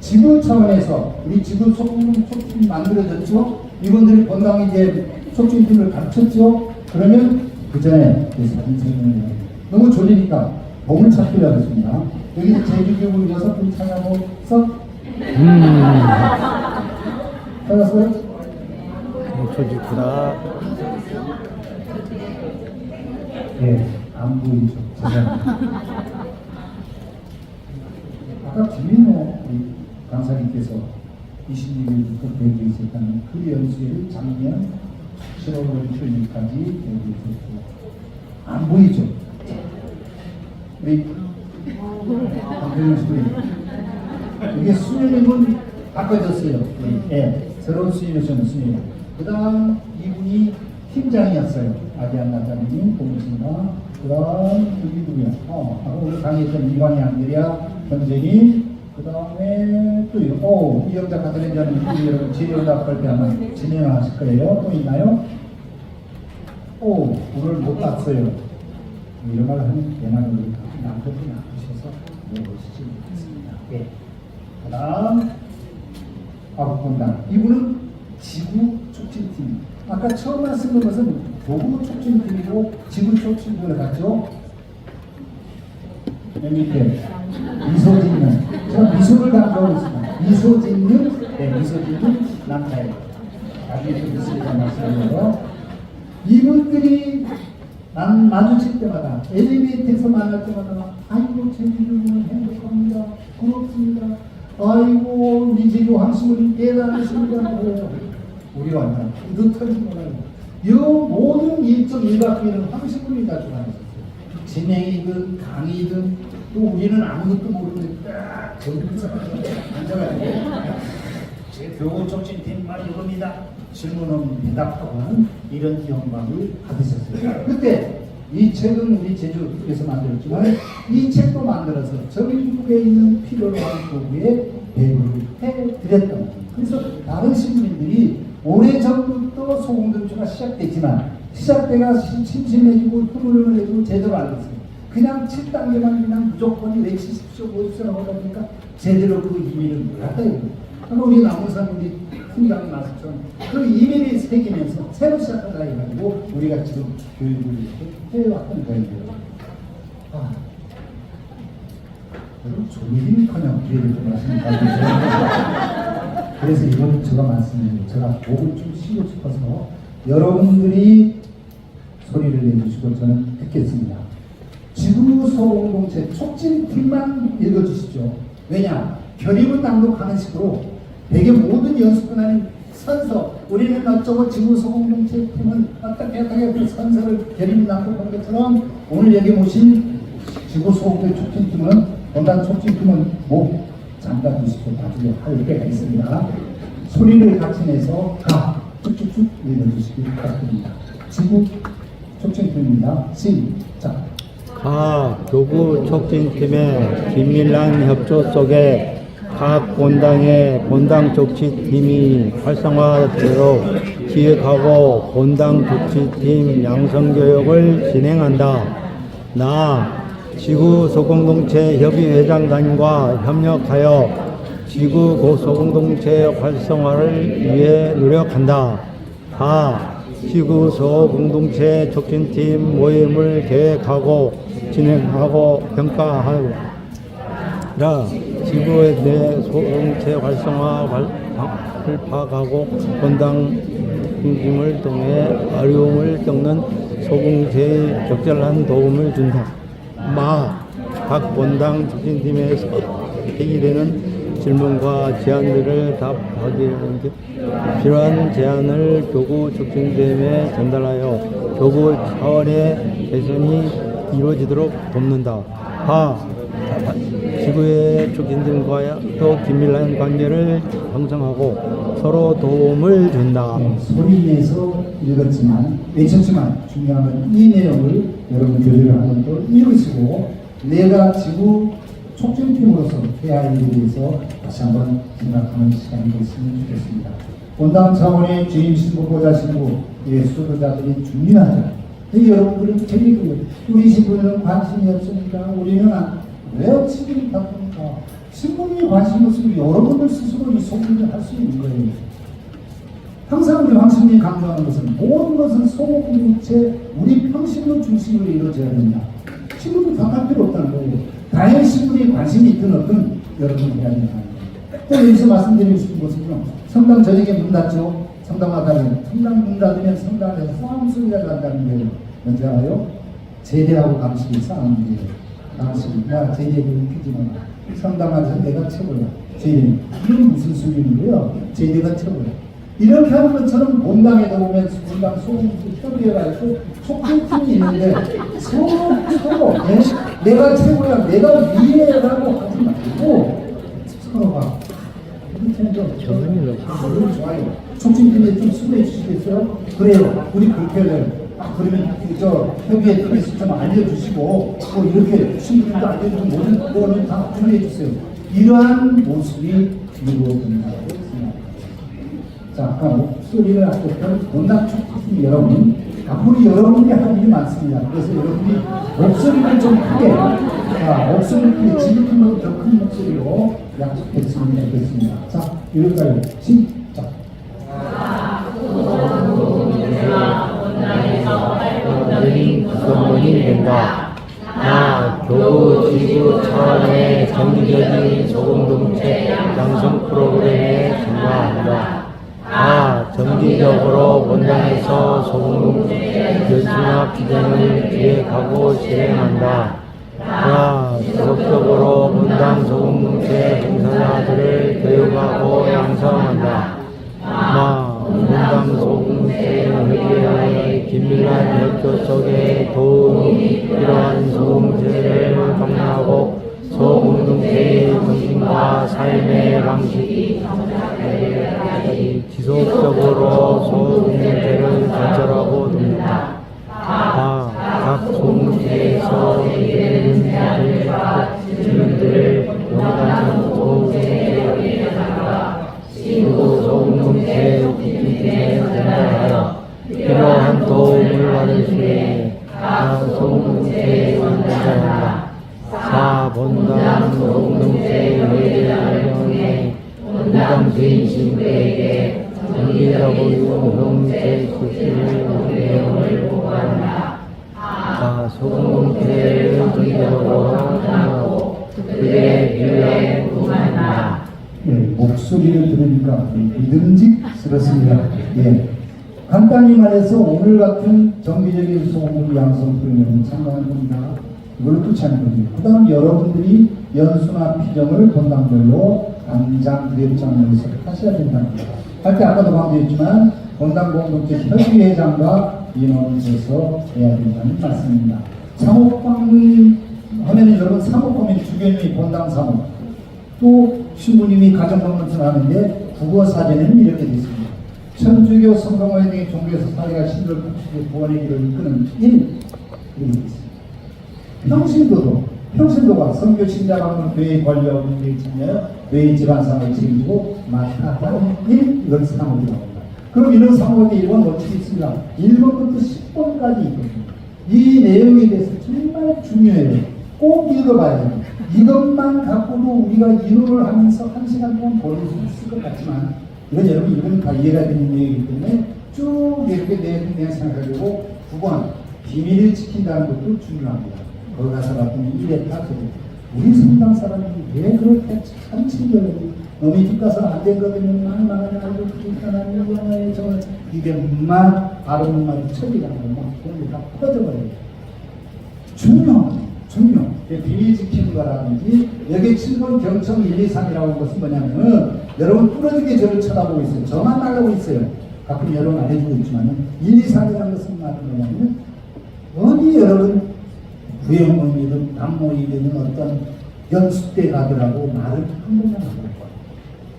지구 차원에서 우리 지구 촉진이 만들어졌죠. 이분들이 본당 이제 촉진팀을 가르쳤죠. 그러면 그 전에 사진 찍는 너무 졸리니까 몸을 찾기로 하겠습니다. 여기 제주교구 6분 찾아보서 찾았어요? 조직구나. 네, 안 보이죠. 아까 김민호 강사님께서 26일부터 계획이 있었다는 그 연수회를 작년 7월 7일까지 계획이 있었고 안 보이죠? 우리 강병현 수님 이게 수녀님은 바꿔졌어요. 네, 새로운 수녀셨는 수녀님. 그 다음 이분이 팀장이었어요. 아디안나자님, 공신가. 그 다음 여기 누구야? 오늘 강의했던 이광희 안드리아 현재님. 그 다음에 또 이영자 카드렌자님 여러분 진행답할 때 아마 진행하실 거예요. 또 있나요? 오늘 못 봤어요. 이런 말 하면 대만으로 남편이 나쁘셔서 물어보시지 않습니다. 네. 그 다음 과학본당. 이분은 지구 촉진팀. 아까 처음 말씀드린 것은 도구 촉진팀이고 지구 촉진팀을 같죠. 맨 밑에 미소 짓는, 제가 미소를 강조하고 있습니다. 미소 짓는, 네, 미소 짓는 남자예요. 나중에 좀 있으니까 말씀드려요. 이분들이 난 마주칠 때마다, 엘리베이터에서 만날 때마다, 아이고, 제 이름은 행복합니다. 고맙습니다. 아이고, 우리 제주 황수님 대단하십니다. 우리가 완전 뿌듯하신 거라요. 이 모든 일정 일각비는 황수님이 다 좋아하셨어요. 진행이든 강의든 또 우리는 아무것도 모르는데 딱 거기서 앉아가지고 제 교구 촉진팀만 이겁니다. 질문은 대답하고 하는 이런 영광을 받으셨어요. 그때 이 책은 우리 제주에서 만들었지만 이 책도 만들어서 전국에 있는 필요로 하는 도구에 배부를 해드렸던 거예요. 그래서 다른 시민들이 오래전부터 소공동체가 시작됐지만 시작때가 심심해지고 흐물흐물해지고 제대로 알겠어요. 그냥 7단계만 그냥 무조건 외치십시오, 보십시오라고 하다 보니까 제대로 그 의미를 몰랐다 이거예요. 우리 나무사님이 풍경 말씀처럼 그 이미를 새기면서 새로 시작하다 해가지고 우리가 지금 교육을 이렇게 해왔던 거예요. 여러분 졸리니까요. 기회를 좀 말씀드리겠습니다. 그래서 이건 제가 말씀드리고 제가 목을 좀 쉬고 싶어서 여러분들이 소리를 내주시고 저는 듣겠습니다. 지구 소공동체 촉진팀만 읽어주십시오. 왜냐? 결의문 낭독하는 식으로 대개 모든 연수권하는 선서, 우리는 어쩌고 지구 소공동체 팀은 어떻게 그 선서를 결의문 낭독하는 것처럼 오늘 여기 모신 지구 소공동체 촉진팀은 본단 촉진팀은 목 잠가 주십시오. 나중에 할 때가 있습니다. 소리를 같이 내서 가 쭉쭉쭉 읽어주시기 부탁드립니다. 지구 촉진팀입니다. 시작. 교구 촉진팀의 긴밀한 협조 속에 각 본당의 본당 촉진팀이 활성화되도록 기획하고 본당 촉진팀 양성교육을 진행한다. 나 지구 소공동체 협의회장단과 협력하여 지구 소공동체 활성화를 위해 노력한다. 지구 소공동체 촉진팀 모임을 계획하고 진행하고 평가하라. 지구의 내 소공동체 활성화를 파악하고 본당 중심을 통해 어려움을 겪는 소공동체에 적절한 도움을 준다. 각 본당 촉진팀에서 제기되는 질문과 제안들을 답하기 위해 필요한 제안을 교구 촉진팀에 전달하여 교구 차원의 개선이 이루어지도록 돕는다. 지구의 촉진팀과 또 긴밀한 관계를 형성하고 서로 도움을 준다. 소리내서 읽었지만 외쳤지만 중요한 건 이 내용을 여러분 교류를 하는 걸 읽으시고 내가 지구 촉진팀으로서 해야 할 일에 대해서 다시 한번 생각하는 시간이 됐으면 좋겠습니다. 본당 차원의 주임 신부, 보좌 신부, 수도자들이 중요하죠. 여러분들은 재미있고요. 우리 신부는 관심이 없으니까 우리는 왜 친분이 바쁩니까? 신부님이 관심 없으면 여러분들 스스로 이 소문을 할 수 있는 거예요. 항상 우리 황신님이 강조하는 것은 모든 것은 소공동체 우리 평신도 중심으로 이루어져야 된다. 신부도 답할 필요 없다는 거예요. 다행히 신부에 관심이 있든 없든 여러분이 해야 된다는 거예요. 또 여기서 말씀드리고 싶은 것은요. 성당 저녁에 문 닫죠. 성당마다는 성당 문 닫으면 성당에서 싸움 소리가 난다는 거예요. 뭔지 알아요? 제대하고 감식이 싸우는 거예요. 감식이 야 제대 웃기지 마. 성당에서 내가 최고야. 제대 이건 무슨 소리인데요? 제대가 최고야. 이렇게 하는 것처럼 본당에 오면 본당 소음이 협의해가지고 촉진팀이 있는데 서로 내가 최고야, 내가 위에라고 하지 말고 서로가 좋아요. 촉진팀에 좀 수고해 주시겠어요? 그래요. 우리 그렇게 해요. 그러면 저 협의회 팀에서 좀 알려주시고 또 이렇게 신부님도 알려주고 모든 거는 다 전해 주세요. 이러한 모습이 이루어진다고 생각합니다. 자, 아까 목소리를 아꼈던 본당 촉진팀 여러분, 앞으로 여러분이 할 일이 많습니다. 그래서 여러분이 목소리를 좀 크게, 목소리를 크게, 지금보다 더 큰 목소리로 약속했으면 좋겠습니다. 자, 이럴까요? 시작. 구성원이 된다. 교구, 지구 차원의 정기적인 소공동체 양성 프로그램에 참가한다. 정기적으로 본당에서 소공동체 연수나 비전을 기획하고 실행한다. 지속적으로 본당 소공동체 봉사자들을 교육하고 양성한다. 본당 소공동체 협의회의 긴밀한 협조 속에 도움이 필요한 소공동체를 방문하고 소공동체의 정신과 삶의 방식이 지속적으로 소공동체를 발전하고 돕는다. 각 소공동체에서 주민들을 원하는 소공동체에 그리고 소공동체 기준에 전달하여 필요한 도움을 받을 수 있게 소공동체에 전달한다. 본당 소공동체 회의를 본당 대신들에게 정기적으로 형제 수술을 내용을 보고한다. 소공동체를 정기적으로 참여하고 그들의 필요에 도움한다. 목소리를 들으니까 믿음직스럽습니다. 간단히 말해서 오늘 같은 정기적인 소공동 양성 프로그램에 참가하는 겁니다. 이걸 뜻하는 거죠. 그 다음 여러분들이 연수나 피정을 본당별로 당장 그랩장에서 하셔야 된다는 겁니다. 할 때 아까도 강조했지만 본당 공동체 협의회장과 인원에서 해야 된다는 말씀입니다. 사목방문 하면은 여러분 사목하면 주변이 본당 사목, 또 신부님이 가정방문을 하는데 국어 사전에는 이렇게 되어 있습니다. 천주교 성경화 등의 종교에서 사회가 신들 국시의 구원의 길을 이끄는 일 이렇게 되어 있습니다. 평신도가 선교 신자 방문 교회 관리하고 운영에 참여하여 교회 집안상을 책임지고 맡아하는 일, 이걸 사목이라고 합니다. 그럼 이런 사목의 1번 원칙이 있습니다. 1번부터 10번까지 있거든요. 이 내용에 대해서 정말 중요해요. 꼭 읽어봐야 돼요. 이것만 갖고도 우리가 인호를 하면서 1시간 동안 보낼 수 있을 것 같지만 이건 여러분 읽으면 다 이해가 되는 내용이기 때문에 쭉 이렇게 내용 생각하려고 9번 비밀을 지킨다는 것도 중요합니다. 거기 가서 봤더니 이랬다 저랬다. 우리 성당 사람들이 왜 그렇게 참 친절하고 너희 집 가서 안 되거든요. 망하냐 알고 불편하냐 영화에 저걸 이게만 바르는 말이 처리라는 거막 그런 게 다 퍼져버려요. 중요. 비밀 지키는 거라든지 여기 7번 경청 1, 2, 3이라고 하는 것은 뭐냐면은 여러분 부러지게 저를 쳐다보고 있어요. 저만 말하고 있어요. 가끔 여러분 안 해주고 있지만은 1, 2, 3이라는 것은 뭐냐면 어디 여러분 부영모이든 남모이든 어떤 연습 때 가더라고 말을 한 번만 하고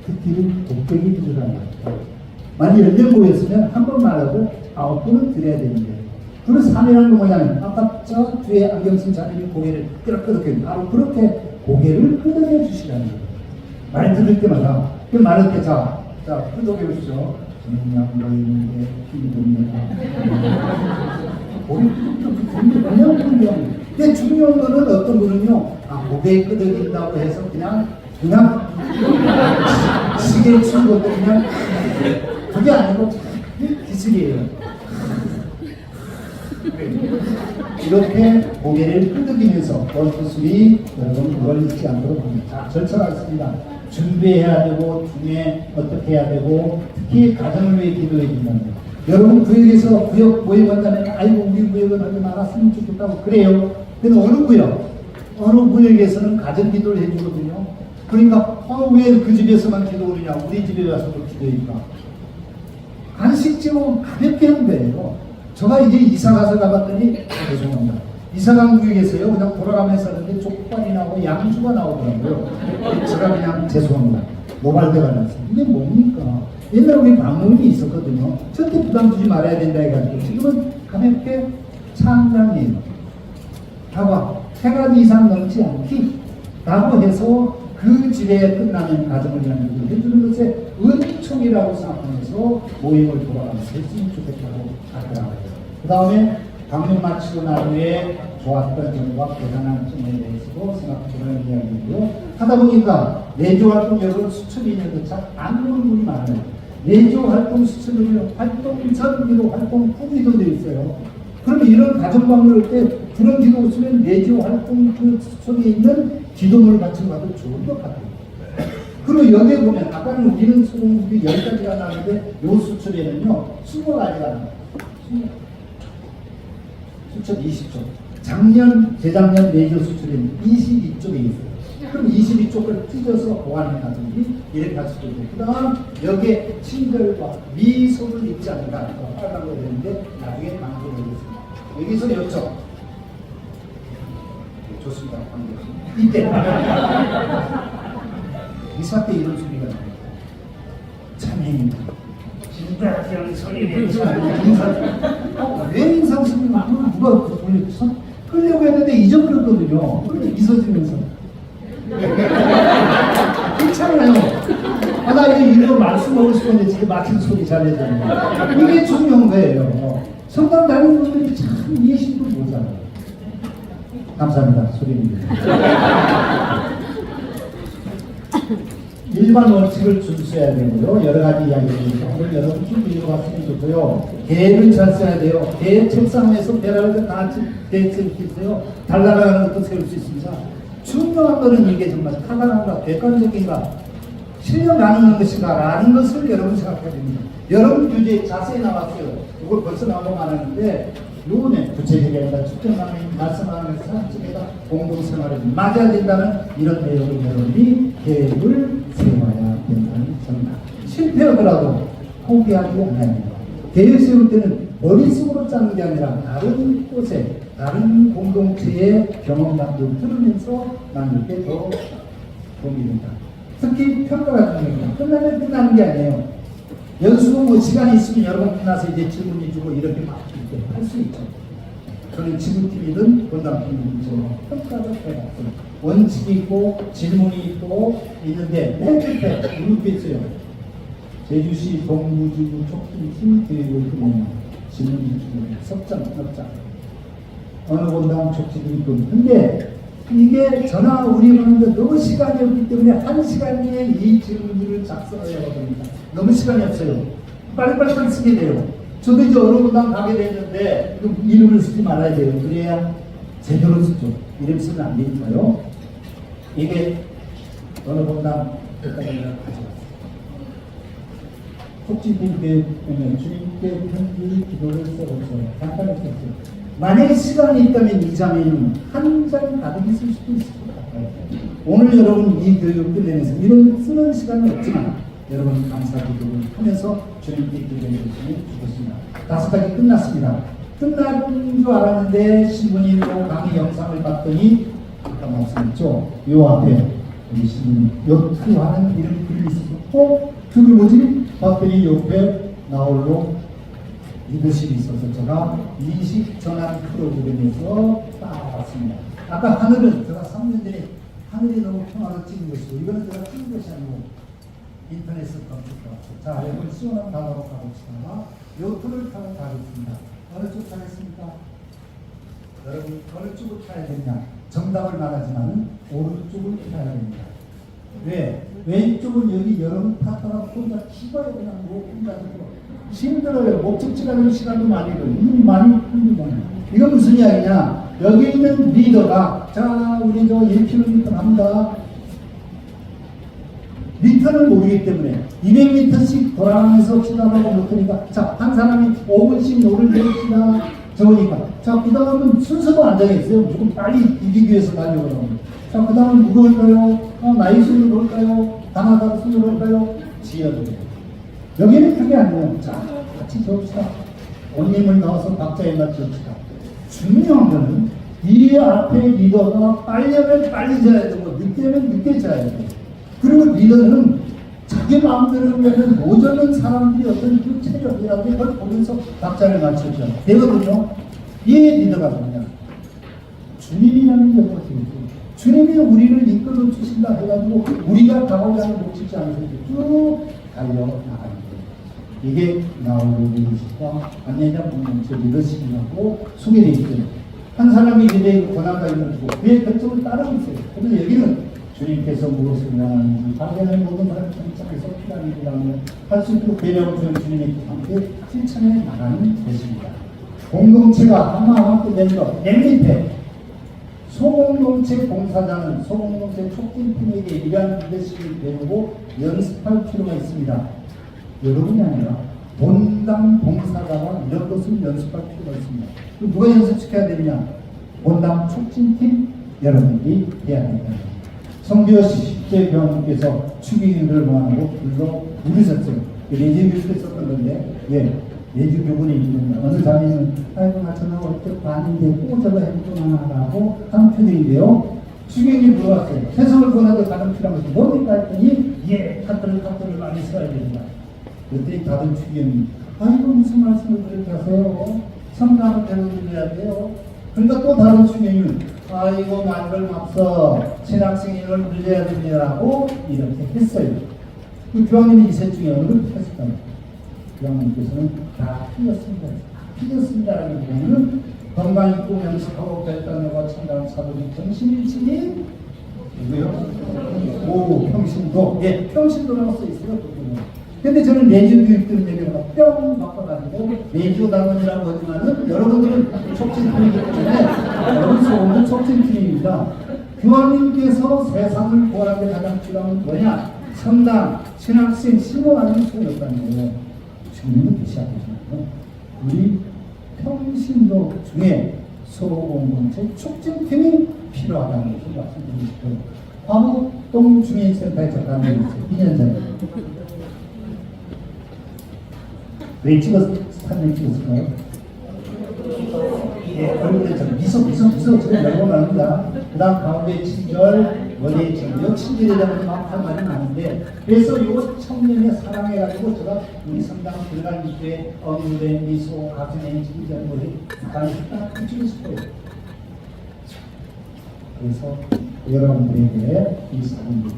그 뒤를 독백이 들으라는 거예요. 만약 10명고였으면 한 번 말하고 9번은 드려야 되는데 그래서 3이라는 건 뭐냐면 아까 저 뒤에 안경 쓴 자님이 고개를 끄덕끄덕해 바로 그렇게 고개를 끄덕여 주시라는 거예요. 말 들을 때마다 그 말을 때 자 끄덕여 보시죠. 그냥 보이는데 힘이 듭니다. 고개 끄덕끄덕 그냥 그냥 근데 중요한 거는 어떤 분은요, 고개 끄덕인다고 해서 그냥 시계 친 것도 그냥 그게 아니고 기술이에요. 이렇게 고개를 끄덕이면서 원투술이 여러분 그걸 잊지 않도록 합니다. 자, 절차가 있습니다. 준비해야 되고 중에 어떻게 해야 되고 특히 가정을 위해 기도해 준다는 거예요. 여러분 구역에서 구역 모임한다면 아이고 우리 구역은 하지 말았으면 좋겠다고 그래요. 근데 어느 구역에서는 가정 기도를 해주거든요. 그러니까 왜 그 집에서만 기도하느냐 우리 집에 와서도 기도해니까 간식적으로 가볍게 하는 거예요. 제가 이제 이사가서 가봤더니 죄송합니다. 이사간 구역에서요 그냥 돌아가면서 하는데 족발이 나오고 양주가 나오더라고요. 제가 그냥 죄송합니다. 노발대가 났어요. 이게 뭡니까? 옛날에 우리 방문이 있었거든요. 절대 부담 주지 말아야 된다 해가지고 지금은 가볍게 창량이에요. 다과 3가지 이상 넘지 않기 라고 해서 그 집에 끝나는 가정을 위한 일을 해주는 것에 은총이라고 생각하면서 모임을 돌아가면서 했으면 좋겠다고 하더라고요. 그 다음에 방문 마치고 난 후에 좋았던 점과 대단한 점에 대해서도 생각해보는 이야기고요. 하다 보니까 내조 활동 여러분 수첩이 있는데 잘 안 보는 분이 많아요. 내조 활동 수첩이 활동 전기도 활동 후기도 되어 있어요. 그러면 이런 가정방문을 때 그런 기도 쓰면 내조 활동 그 수첩에 있는 기도문을 같이 봐도 좋을 것 같아요. 그리고 여기에 보면 아까는 우리는 소공국이 10가지가 나왔는데 요 수첩에는요 20가지가 나와요. 수첩 20쪽. 작년, 재작년 내조 수첩에는 22쪽에 있어요. 그럼 22쪽을 찢어서 보완해가지고 이렇게 갈 수도 있고, 그 다음 여기에 친절과 미소를 잊지 않는다. 빨간 거 되는데 나중에 만들어보겠습니다. 여기서 여쭤. 좋습니다. 이때 이사 때 이런 소리가 나요. 참회입니다. 진짜 그냥 소리 왜 인상 쓰는 거 누가 돌려서 끌려고 했는데 잊어버렸거든요. 그런데 있어지면서 괜찮아요. 나 이거 말씀 먹을 수 있는데 지금 막힌 소리 잘해줬네. 이게 중요한 거예요. 성당 다니는 분들이 참 이해심도 모자라요. 감사합니다. 소리입니다. 일반 원칙을 준수해야 되고요. 여러 가지 이야기를 여러분 준비해 왔으면 좋고요. 계획을 잘 써야 돼요. 계획 책상에서 배라를 다 같이 계획 세우세요. 달라가는 것도 세울 수 있습니다. 중요한 거는 이게 정말 타당한가, 객관적인가, 실력 가능한 것인가 라는 것을 여러분 생각해야 됩니다. 여러분 교재에 자세히 나왔어요. 이걸 벌써 나오고 말하는데 요번에 구체적인 측정하는 말씀하는 사람에다 공동생활에 맞아야 된다는 이런 내용을 여러분이 계획을 세워야 된다는 점입니다. 실패하더라도 포기하지 않아야 됩니다. 계획 세울 때는 머릿속으로 짜는 게 아니라 다른 곳에 다른 공동체의 경험담도 들으면서 만들 때 더 도움이 됩니다. 특히 평가가 중요합니다. 끝나면 끝나는 게 아니에요. 연수는 뭐 시간이 있으면 여러분 끝나서 이제 질문이 주고 이렇게 막 할 수 있죠. 저는 지구팀이든 본당팀이든 평가를 해야 합니다. 원칙이 있고 질문이 있고 있는데 맨 끝에 이렇게 있어요. 제주시 동부지구 촉진팀 교육을 끝내는 질문이 주는 석장. 어느 본당 촉진이 있고 근데 이게 전화 우리 보는데 너무 시간이 없기 때문에 1시간에 이 질문지를 작성해야 됩니다. 너무 시간이 없어요. 빨리빨리 쓰게 돼요. 저도 이제 어느 본당 가게 됐는데 이름을 쓰지 말아야 돼요. 그래야 제대로 쓰죠. 이름 쓰면 안 되니까요. 이게 어느 본당 여기까지 가져왔어요. 촉진팀 보면 주님께 편지 기도를 써보세요. 간단히 썼어요. 만약에 시간이 있다면 이 장에는 한 장 가득 있을 수도 있을 것 같아요. 오늘 여러분 이 교육 끝내면서 이런 쓰는 시간은 없지만 여러분 감사기도를 하면서 주님께 기도해 주시면 좋겠습니다. 5가지 끝났습니다. 끝난 줄 알았는데 신부님 강의 영상을 봤더니 아까 말씀했죠. 요 앞에 우리 신부님 역투하는 이런 글이 있었고 그게 뭐지? 봤더니 옆에 나홀로 리더십이 있어서 제가 인식 전환 프로그램에서 따왔습니다. 아까 하늘은 제가 3년 전에 하늘이 너무 평화로 찍은 것이고 이거는 제가 찍은 것이 아니고 인터넷에서 검색해왔어요. 자, 여러분 시원한 바다로 가봅시다. 요트를 타고 가겠습니다. 어느 쪽 타겠습니까? 여러분 어느 쪽을 타야 되냐? 정답을 말하지만 오른쪽을 타야 됩니다. 왜? 왼쪽은 여기 여러분 탔다가 혼자 키가요. 그냥 뭐 혼자 힘들어요. 목적지 가는 시간도 많이 걸리고 많이 힘들잖아요. 이거 무슨 이야기냐? 여기 있는 리더가 자 우리 저 1km 합니다. 미터를 모르기 때문에 200m씩 돌아가면서 지나가고 못하니까 자 한 사람이 5분씩 노를 내립시다. 저으니까 자 그 다음은 순서도 안 정했어요. 무조건 빨리 이기기 위해서 가려고 합니다. 자 그 다음은 누구일까요? 나이 순으로 볼까요? 다나다 순으로 볼까요? 지어드려요. 여기는 그게 아니에요. 자, 같이 적읍시다. 원님을 넣어서 박자에 맞춰봅시다. 중요한 거는 이 앞에 리더가 빨리 하면 빨리 져야 되고 늦게 하면 늦게 져야 돼요. 그리고 리더는 자기 마음대로 하면 못 오는 사람들이 어떤 그 체력이라든지 그걸 보면서 박자를 맞춰줘야 되거든요. 이 리더가 뭐냐? 주님이라는 역할이 있어요. 주님이 우리를 이끌어 주신다 해가지고 우리가 가고자 하는 목적지 않아서 쭉 달려나가는 거예요. 이게 나홀로 리더십과 안내자 공동체 리더십이라고 소개되어 있죠. 한 사람이 이제 고난까지는 두고 그의 결정을 따르고 있어요. 그런데 여기는 주님께서 무엇을 원하는지 반면에 모든 사람이 정착해서 필요한 일이라면 할 수 있도록 배려하고 주님이 함께 실천해 나가는 것입니다. 공동체가 한마음 함께 되는 것, 엠리페 소공동체 봉사자는 소공동체 촉진팀에게 이러한 리더십을 배우고 연습할 필요가 있습니다. 여러분이 아니라 본당 봉사자가 이런 것을 연습할 필요가 있습니다. 누가 연습시켜야 되느냐? 본당 촉진팀 여러분들이 해야 됩니다. 성교 10대 교황님께서 추기인들을 모아놓고 불러 부르셨어요. 레지교육에 썼던 건데, 레지교군이 있는 어느 자매는 아이고 나 저는 어떻게 봤는데 꼭 저거 해주나라고 한 표정인데요. 추기인이 물어봤어요. 세상을 권하게 가는 필요한 것이 뭡니까? 했더니 카트를 많이 써야 된다. 그랬더니 다른 추기인이 아이고 무슨 말씀을 그렇게 하세요? 성당을 배워드려야 돼요. 그러니까 또 다른 추기인은 아이고 말을 앞서 신학생인을 물려야 됩니다라고 이렇게 했어요. 그 교황님이 이 셋 중에 어느 걸 했을까요? 교황님께서는 다 틀렸습니다. 틀렸습니다라기보다는 건강 있고 명식하고 별단과 참다운 사도직 정신일치니 누구요? 오 평신도. 평신도라고 써 있어요. 근데 저는 내주 교육들 얘기를 뿅 바꿔가지고 내주 당원이라고 하지만은 여러분들은 촉진팀이기 때문에 여러분 소원은 촉진팀입니다. 교황님께서 세상을 구하는 데 가장 필요한 건 뭐냐? 성당, 신학생, 신호하는 소였다는 거예요. 주님은 시작하시는 우리 평신도 중에 소공동체 촉진팀이 필요하다는 것을 말씀드리고 싶어요. 화곡동 주민센터에 접근한 적이 있어요. 2년 전에. 왜 사진 찍었을까요? 얼굴에 좀 미소 지금 열고 나옵니다. 그 다음 가운데 친절, 머리에 친절, 친절에 대한 할 말이 많은데, 그래서 이 청년의 사랑해가지고 제가 우리 성당 들어갈 밑에 얼굴에 미소, 가슴에 친절, 머리, 가슴에 딱 붙이고 싶어요. 그래서 여러분들에게 이 사진입니다.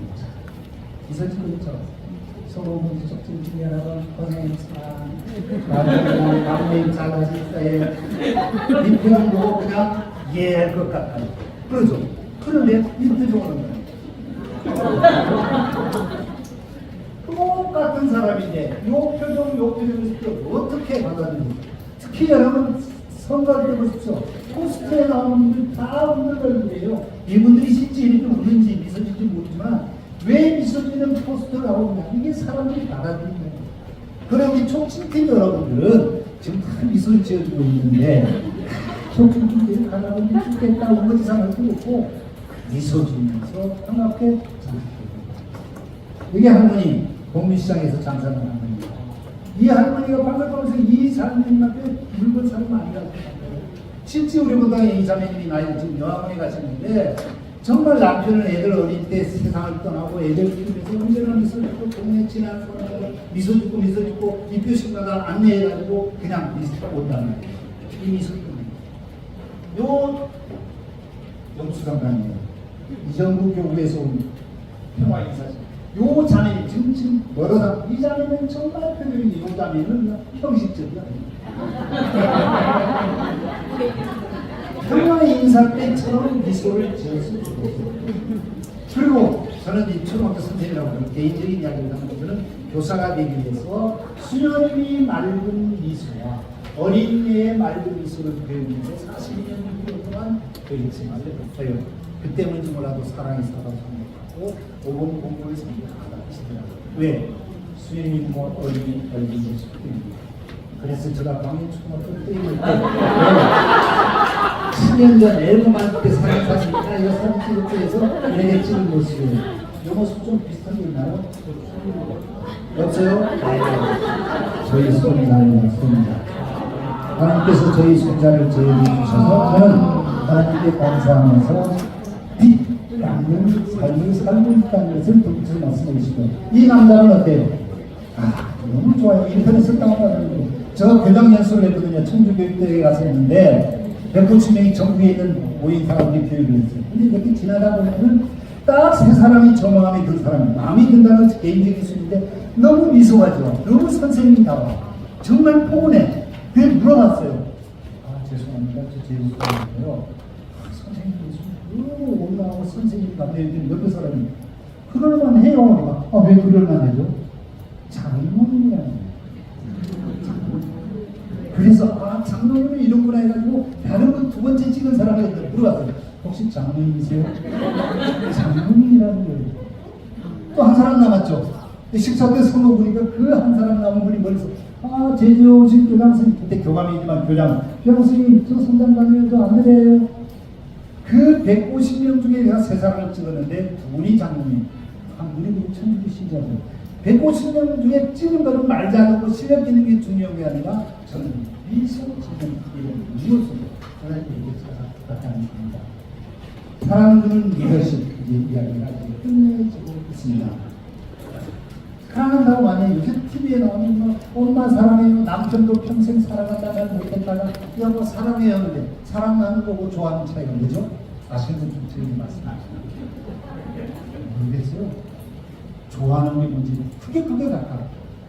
미소 찍고 있죠? 소공동체 촉진팀 여러분 고생했습니다. 남의 잘하셨어요. 민폐는 보고 그냥 할 것 같아요. 그러죠. 그런데 민폐적으로 똑같은 사람인데 요 표정을 어떻게 받아들이죠? 특히 여러분 선거를 해보십시오. 포스터에 나오는 분들 다 웃는 얼굴이에요. 이분들이 실제 이렇게 웃는지 미소질지 모르지만 왜 미소지는 포스터를 하고 있냐? 이게 사람들이 받아들이는 거예요. 그래 우리 촉진팀 여러분들은 지금 다 미소를 지어주고 있는데 촉진팀들이 가라고 죽겠다 우거지상 할 필요 없고 미소 지으면서 반갑게 장사해요. 이게 할머니 공민시장에서 장사를 하는 겁니다. 이 할머니가 반갑다면서 이 사람님한테 물건 사면 많이 가고 실제 우리 본당에 이 자매님이 나이가 지금 여학원에 가셨는데 정말 남편은 애들 어릴 때 세상을 떠나고 애들 키우면서 언제나 미소 짓고 동네 지나는 사람들 미소 짓고 입교식마다 안내해가지고 그냥 미소 온다는 거예요. 이 미소 때문에. 요 영수장관이에요. 이정부 교구에서 온 평화인사죠. 요 자매님 지금 멀어서 이 자매는 정말 표정이 요 자매는 형식적이야. 평화 인사 때처럼 미소를 지었으면 좋겠어요. 그리고 저는 이 초등학교 선생님이라고 하는 개인적인 이야기를 하는 것은 교사가 되기 위해서 수녀님이 맑은 미소와 어린이의 맑은 미소를 배우는데 40년 동안 교육 생활을 했어요. 그때문인지 몰라도 사랑의 사과 선물받고 5번 공부를 선물하다 하시더라고요. 왜? 수녀님과 어린이 미소 때문입니다. 그래서 제가 광해초등학교 때임을 때 10년 전 앨범만 그때 사진 사진이나 이거 사진 찍을 때에서 이렇게 찍은 모습이에요. 이 모습 좀 비슷한 게 있나요? 없어요? 저희 손자입니다. 하나님께서 저희 손자를 저에게 주셔서 저는 하나님께 감사하면서 빛 닦는 삶을 살고 있다는 것을 독특히 말씀해 주시고 이 남자는 어때요? 너무 좋아요. 인터넷을 다운받았는데 저 교장 연수를 했거든요. 청주교육대회에 가서 했는데 190명이 전국에 있는 모인 사람들이 교육을 했어요. 근데 이렇게 지나다 보면은 딱 세 사람이 저 마음에 든 사람이 마음에 든다는 개인적인 수준인데 너무 미소가죠. 너무 선생님다워. 정말 포근해. 그래서 물어봤어요. 죄송합니다. 저 제일 못하는데요. 선생님이 너무 올라오고 선생님 같은 옆에 사람이 그럴만 해요. 왜 그럴만 해죠? 장로님이라는 거예요. 그래서 장로님은 이런구나 해가지고 다른 분 두 번째 찍은 사람이 물어봤어요. 혹시 장로님이세요? 장로님이라는 거예요. 또 한 사람 남았죠. 식사 때 선거 보니까 그 한 사람 남은 분이 멀리서 제주에 오신 교장 선생님, 그때 교감이지만 교장 선생님 저 선장관이에요. 저 안 드려요. 그 150명 중에 내가 3사람을 찍었는데 둘이 장로님. 우리도 천주교 신자들 150명 중에 찍은 거는 말지 않고 실력 있는 게 중요한 게 아니라 저는 미소 짓는 일을 이웃으로 하나님 얘기해서 나타납니다. 사랑하는 리더십 이야기가 끝내지고 있습니다. 사랑한다고 만약에 요새 TV에 나오는 엄마 사랑해요, 남편도 평생 사랑한다가 못했다가 여보 사랑해요 하는데 사랑하는 거고 좋아하는 차이가 뭐죠? 아시는 분 좀 드리는 말씀하시죠. 모르겠어요. 좋아하는 게 뭔지 크게 같아.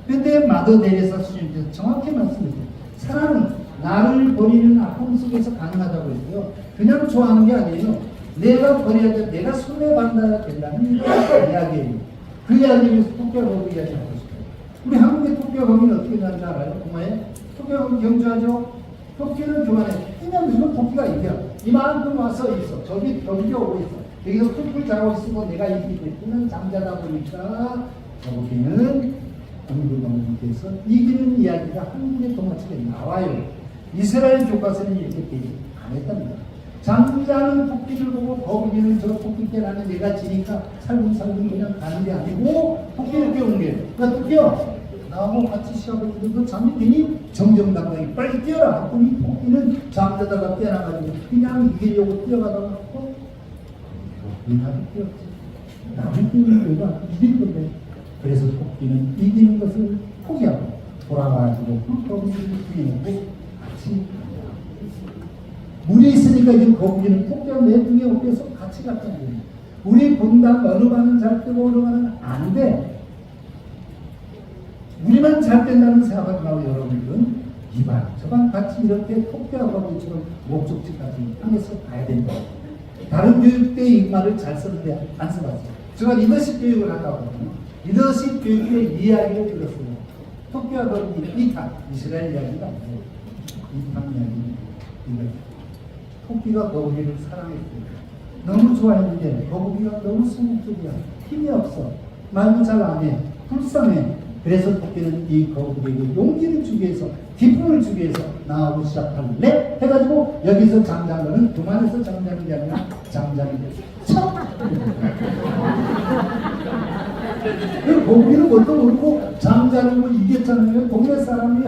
근데 마더 데레사 수준에서 정확히 말씀드려요. 사랑은 나를 버리는 아픔 속에서 가능하다고 했고요. 그냥 좋아하는 게 아니에요. 내가 버려야 돼, 내가 손해받아야 된다는 이야기예요. 그 이야기에서 토끼하고 이야기하고 싶어요. 우리 한국의 토끼하고는 어떻게 나는지 알아요? 동화에 토끼하고 경주하죠. 토끼는 교만해. 그냥 무슨 토끼가 이겨. 이만큼 와서 있어. 저기 오고 있어. 여기서 풀풀 자고 있으고 내가 이기게 되는 장자다 보니까 저기는 공주방님께서 이기는 이야기가 한국의 동화책에 나와요. 이스라엘 교과서는 이렇게 되지 않았답니다. 장자는 토끼를 보고 거북이는 저 토끼께 나는 내가 지니까 살금살금 그냥 가는 게 아니고 토끼를 깨우는 거예요. 그러니까 토끼야 나하고 같이 시합을 했는데 그 잠이 되니 정정당당히 빨리 뛰어라. 그럼 이 토끼는 잠자다가 깨어나가지고 그냥 이기려고 뛰어가다가 나를 뛰었지. 나를 뛰는 거가 이길 건데. 그래서 토끼는 이기는 것을 포기하고 돌아가가지고 그 거북이를 뒤에놓고 같이 물이 있으니까 이제 거북이는 토끼와 내 등에 업혀서 같이 갔다는 거예요. 우리 분당 어느 반은 잘 뜨고 어느 반은 안 돼. 우리만 잘 된다는 생각을 하고 여러분들은 이반 저반 같이 이렇게 토끼와 거북이처럼 목적지까지 향해서 가야 된다. 다른 교육 때 이 말을 잘 쓰는데 안 써봤어요. 제가 리더십 교육을 하다 보면 리더십 교육의 이야기를 들었어요. 토끼와 거북이 이탄 이스라엘 이야기가 아니에요. 이탄 이야기. 토끼가 거북이를 사랑했어요. 너무 좋아했는데 거북이가 너무 소극적이야. 힘이 없어. 말도 잘 안 해. 불쌍해. 그래서 토끼는 이 거북이에게 용기를 주기 위해서 기쁨을 주기 위해서 나하고 시작할래? 해가지고 여기서 장자는 그만해서 장자는 게 아니라 장자는 척! 그 거북이는 뭣도 모르고 장자는 뭐 이겼잖아요. 동네 사람이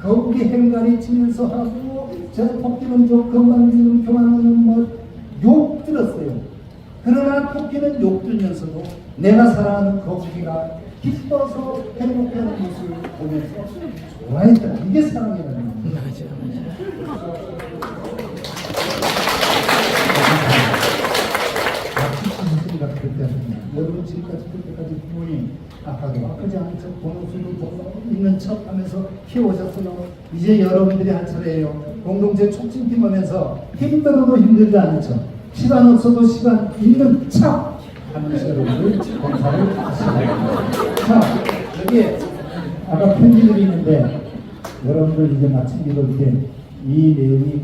거북이 행가리 치면서 하고 저 토끼는 저 건방지는 교만하는 뭐 욕 들었어요. 그러나 토끼는 욕 들면서도 내가 사랑하는 거북이가 기뻐서 행복한 모습을 보면서 좋아했다. 이게 사랑이라는 겁니다. 여러분 지금까지 그때까지 부모님 아빠도 아프지 않은 척 bonus도 있는 척 하면서 키워오셨어요. 이제 여러분들이 할 차례예요. 공동체 촉진팀 하면서 힘들어도 힘들지 않은 척 시간 없어도 시간 있는 척 하면서 여러분들 검사를 하시면 자 여기 아까 편지들이 있는데 여러분들 이제 마침 읽을 때 이 내용이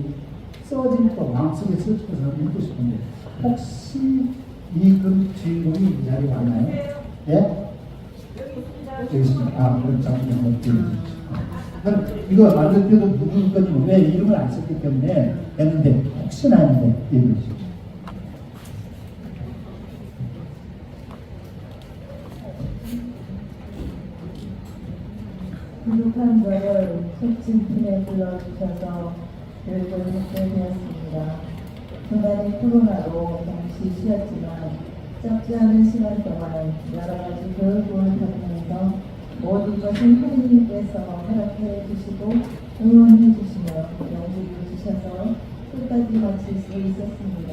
써진 거 마음속에 써진 것을 읽고 싶은데 혹시 이 글 주인공이 이 자리에 왔나요? 예? 여기 있습니다. 그럼 잠깐만 이거 만들 때도 누구 건지 왜 이름을 안 썼기 때문에 했는데 혹시나 했는데 읽으시죠. 부족한 저를 촉진팀에 불러주셔서 교육을 듣게 되었습니다. 중간에 코로나로 잠시 쉬었지만 적지 않은 시간 동안 여러 가지 교육을 받으면서 모든 것을 하나님께서 허락해 주시고 응원해 주시며 용기를 주셔서 끝까지 마칠 수 있었습니다.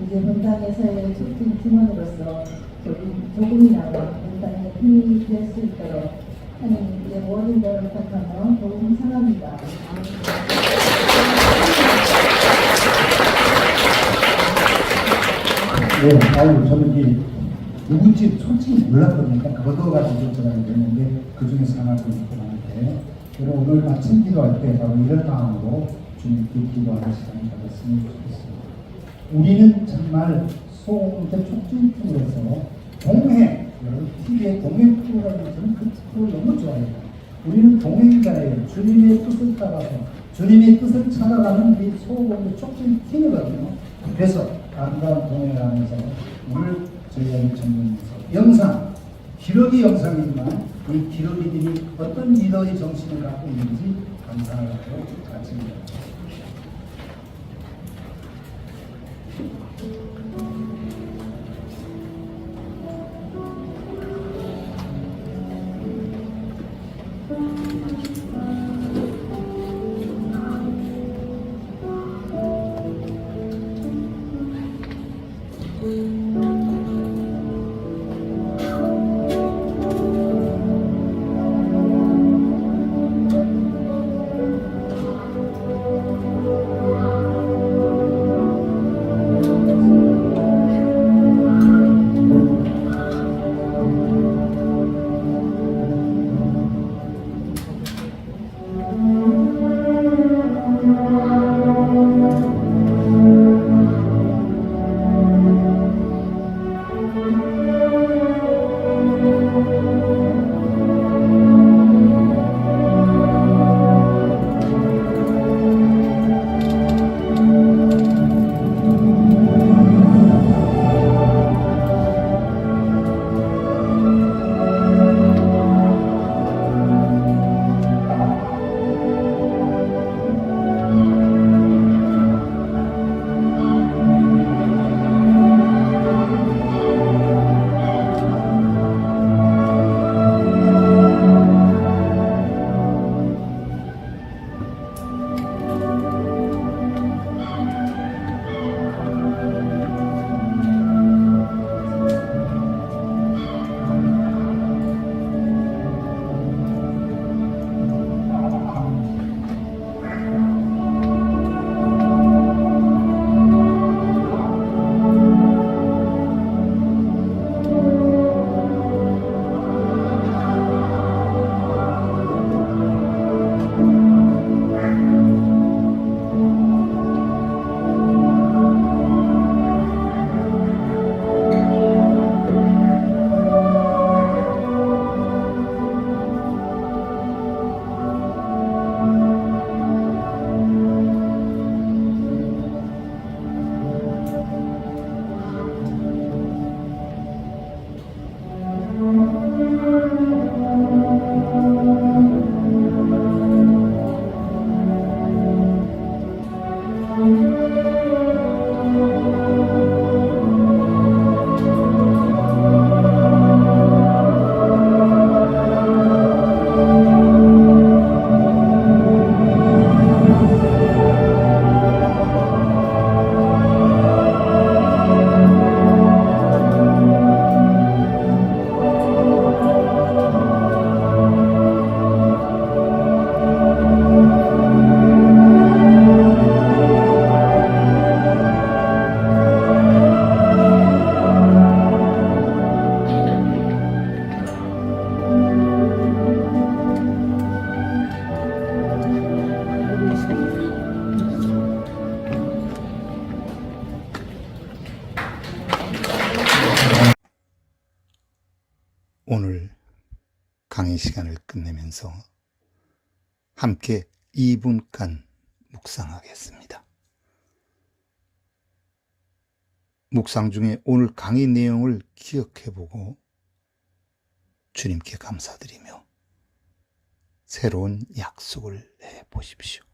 이제 본당에서의 촉진 팀원으로서 조금이나마 본당에 힘이 될 수 있도록 하나님께 모든 것을 부탁하며 도움 청합니다. 아유, 저는 이게 누군지 솔직히 몰랐거든요. 얻어가지고 전화를 했는데 그 중에서 하나 분한테 그리고 오늘 마침 기도할 때 바로 이런 마음으로 주님께 기도하는 시간을 가졌으면 좋겠습니다. 우리는 정말 소홍대 촉진팀으로서 동행, 여러분 TV의 동행 프로그램을 저는 그 프로를 너무 좋아해요. 우리는 동행자예요. 주님의 뜻을 따라서 주님의 뜻을 찾아가는 우리 소홍대 촉진팀이거든요. 그래서 아름다운 동행을 하면서 오늘 저희가 전문에서 영상, 기러기 영상이지만 이 기러기들이 어떤 리더의 정신을 갖고 있는지 감상하고 같이 오늘 강의 시간을 끝내면서 함께 2분간 묵상하겠습니다. 묵상 중에 오늘 강의 내용을 기억해보고 주님께 감사드리며 새로운 약속을 해보십시오.